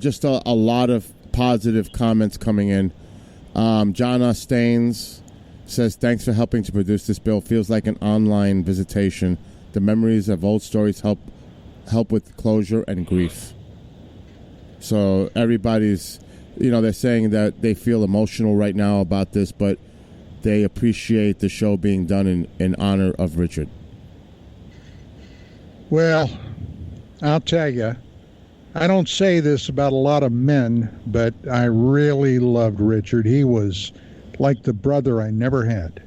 Just a lot of positive comments coming in. John Ostains says, thanks for helping to produce this bill. Feels like an online visitation. The memories of old stories help with closure and grief. So everybody's, they're saying that they feel emotional right now about this, but they appreciate the show being done in honor of Richard. Well, I'll tell you, I don't say this about a lot of men, but I really loved Richard. He was like the brother I never had.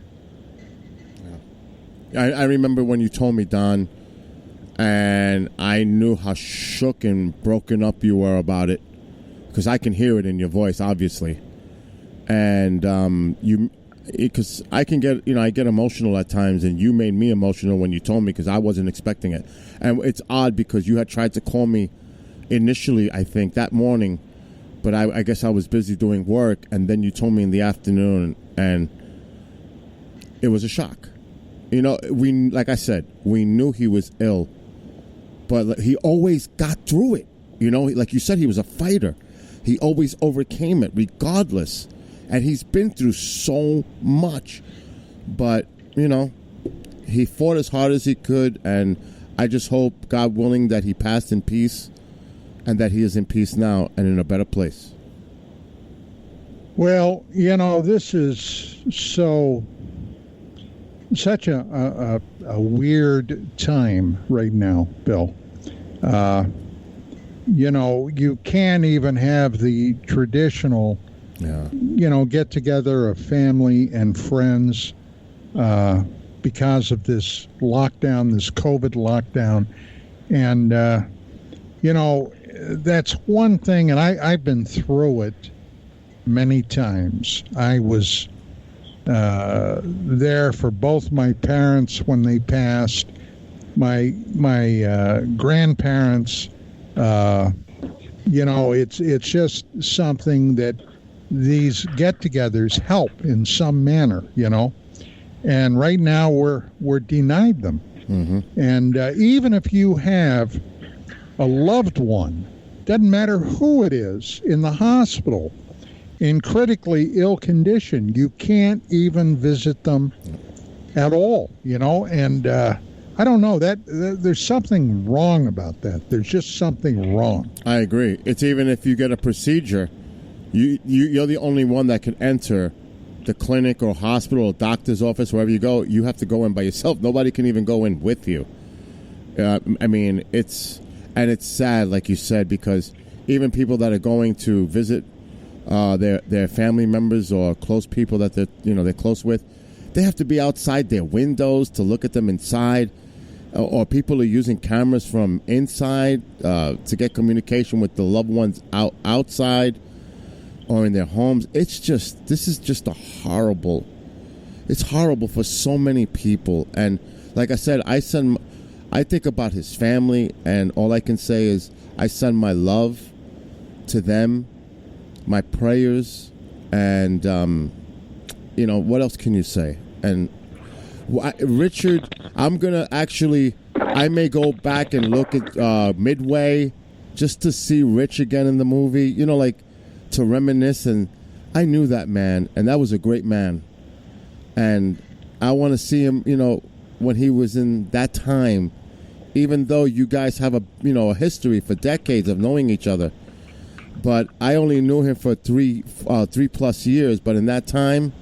I remember when you told me, Don, and I knew how shook and broken up you were about it, because I can hear it in your voice, obviously. And because I can get, I get emotional at times, and you made me emotional when you told me, because I wasn't expecting it. And it's odd because you had tried to call me initially, I think, that morning, but I guess I was busy doing work, and then you told me in the afternoon, and it was a shock. Like I said, we knew he was ill, but he always got through it. Like you said, he was a fighter. He always overcame it, regardless. And he's been through so much. But, he fought as hard as he could, and I just hope, God willing, that he passed in peace, and that he is in peace now and in a better place. Well, this is such a weird time right now, Bill. You can't even have the traditional, get together of family and friends because of this lockdown, this COVID lockdown. And, that's one thing, and I've been through it many times. I was there for both my parents when they passed, my grandparents. It's just something that these get-togethers help in some manner, and right now we're denied them. Mm-hmm. And even if you have a loved one, doesn't matter who it is, in the hospital, in critically ill condition, you can't even visit them at all, and I don't know, that there's something wrong about that. There's just something wrong. I agree. It's even if you get a procedure, you're the only one that can enter the clinic or hospital or doctor's office, wherever you go. You have to go in by yourself. Nobody can even go in with you. It's sad, like you said, because even people that are going to visit their family members or close people that they're close with, they have to be outside their windows to look at them inside, or people are using cameras from inside to get communication with the loved ones outside or in their homes. This is just it's horrible for so many people. And like I said, I think about his family, and all I can say is I send my love to them, my prayers, and what else can you say? And Richard, I'm gonna I may go back and look at Midway just to see Rich again in the movie, to reminisce. And I knew that man, and that was a great man, and I want to see him, when he was in that time, even though you guys have a history for decades of knowing each other. But I only knew him for 3+ years. But in that time,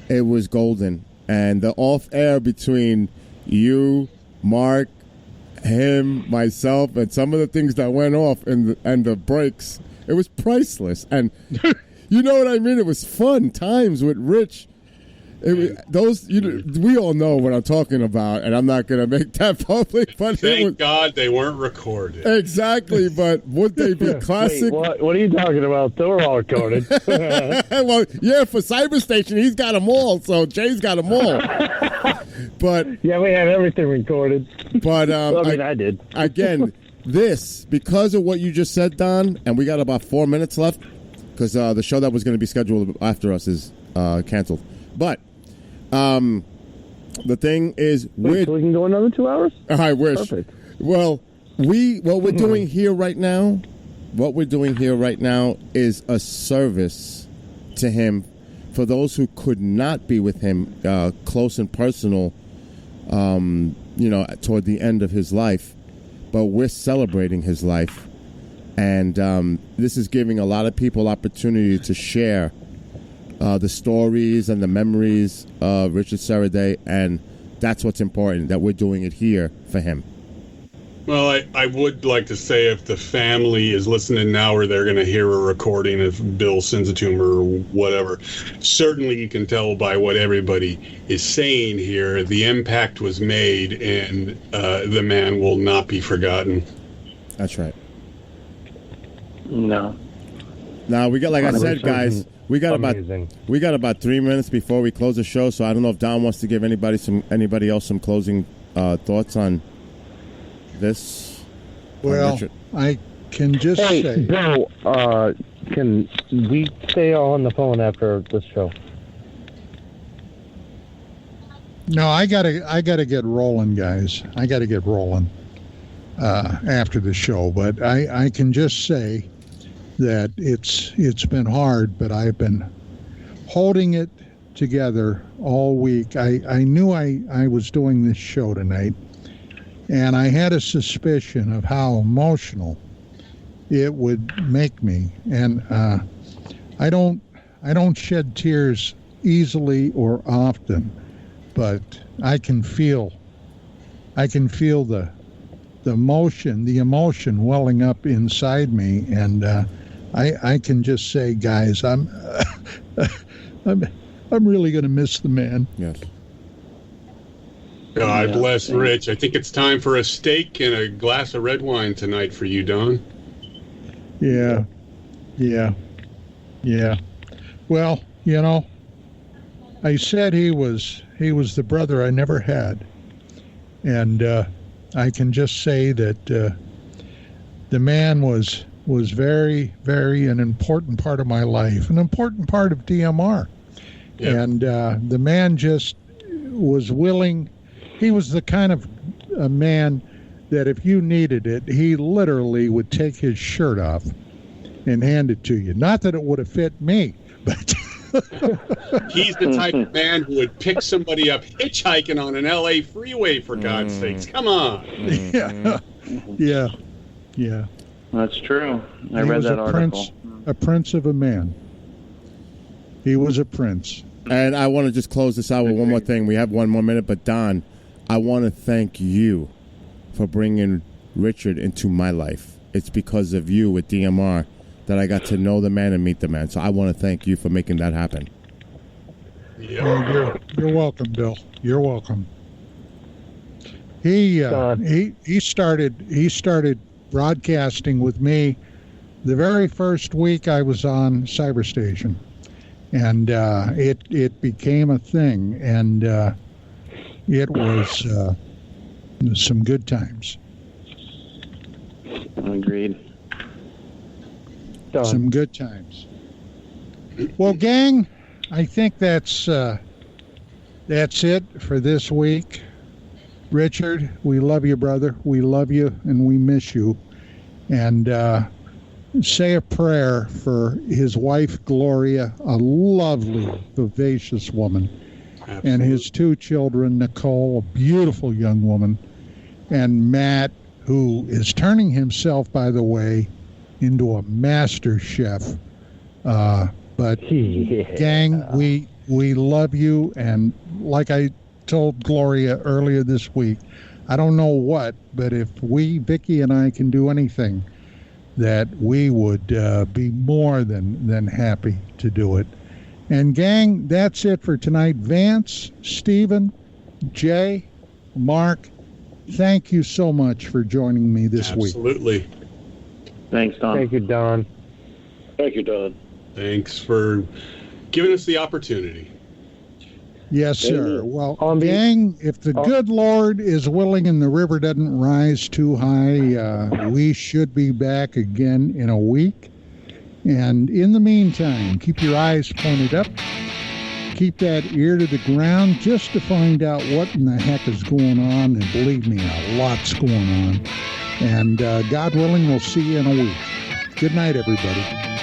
it was golden. And the off-air between you, Mark, him, myself, and some of the things that went off and the breaks, it was priceless. And you know what I mean? It was fun times with Rich. We all know what I'm talking about, and I'm not going to make that public. But Thank God they weren't recorded. Exactly, but would they be classic? Wait, what are you talking about? They were all recorded. Well, yeah, for Cyberstation, he's got them all, so Jay's got them all. But yeah, we had everything recorded. But I did. Again, because of what you just said, Don, and we got about 4 minutes left, because the show that was going to be scheduled after us is canceled. But the thing is, so we can go another 2 hours. I wish. Perfect. Well, what we're doing here right now is a service to him for those who could not be with him close and personal, toward the end of his life. But we're celebrating his life. And this is giving a lot of people opportunity to share the stories and the memories of Richard Sarradet, and that's what's important, that we're doing it here for him. Well, I would like to say if the family is listening now or they're going to hear a recording, if Bill sends it to him or whatever, certainly you can tell by what everybody is saying here, the impact was made and the man will not be forgotten. That's right. No. Now, we got, like I said, guys, we got about 3 minutes before we close the show, so I don't know if Don wants to give anybody else some closing thoughts on this. Well, I can just say, Bill, can we stay on the phone after this show? No, I gotta get rolling, guys. I gotta get rolling after the show. But I can just say that it's been hard, but I've been holding it together all week. I knew I was doing this show tonight, and I had a suspicion of how emotional it would make me. And I don't shed tears easily or often, but I can feel the emotion welling up inside me, and I can just say, guys, I'm really going to miss the man. Yes. God bless Rich. I think it's time for a steak and a glass of red wine tonight for you, Don. Yeah. Well, I said he was the brother I never had, and I can just say that the man was very, very an important part of my life, an important part of DMR, and the man just was willing. He was the kind of a man that if you needed it, he literally would take his shirt off and hand it to you. Not that it would have fit me, but he's the type of man who would pick somebody up hitchhiking on an LA freeway, for God's sakes. Come on. Yeah. That's true. I read that article. A prince of a man. He was a prince. And I want to just close this out with one more thing. We have 1 more minute, but Don, I want to thank you for bringing Richard into my life. It's because of you with DMR that I got to know the man and meet the man. So I want to thank you for making that happen. You're welcome, Bill. You're welcome. He started broadcasting with me the very first week I was on Cyberstation, and it became a thing, and it was some good times. Agreed. Some good times. Well, gang, I think that's it for this week. Richard, we love you, brother. We love you, and we miss you. And say a prayer for his wife, Gloria, a lovely, vivacious woman. Absolutely. And his 2 children, Nicole, a beautiful young woman, and Matt, who is turning himself, by the way, into a master chef. But gang, we love you, and like I told Gloria earlier this week, I don't know what, but if Vicky and I can do anything, that we would be more than happy to do it. And gang, that's it for tonight. Vance, Stephen, Jay, Mark, thank you so much for joining me this week. Absolutely. Thanks, Don. Thank you, Don. Thank you, Don. Thanks for giving us the opportunity. Yes, sir. Well, gang, if the good Lord is willing and the river doesn't rise too high, we should be back again in a week. And in the meantime, keep your eyes pointed up keep that ear to the ground just to find out what in the heck is going on. And believe me, a lot's going on. And God willing, we'll see you in a week. Good night, everybody.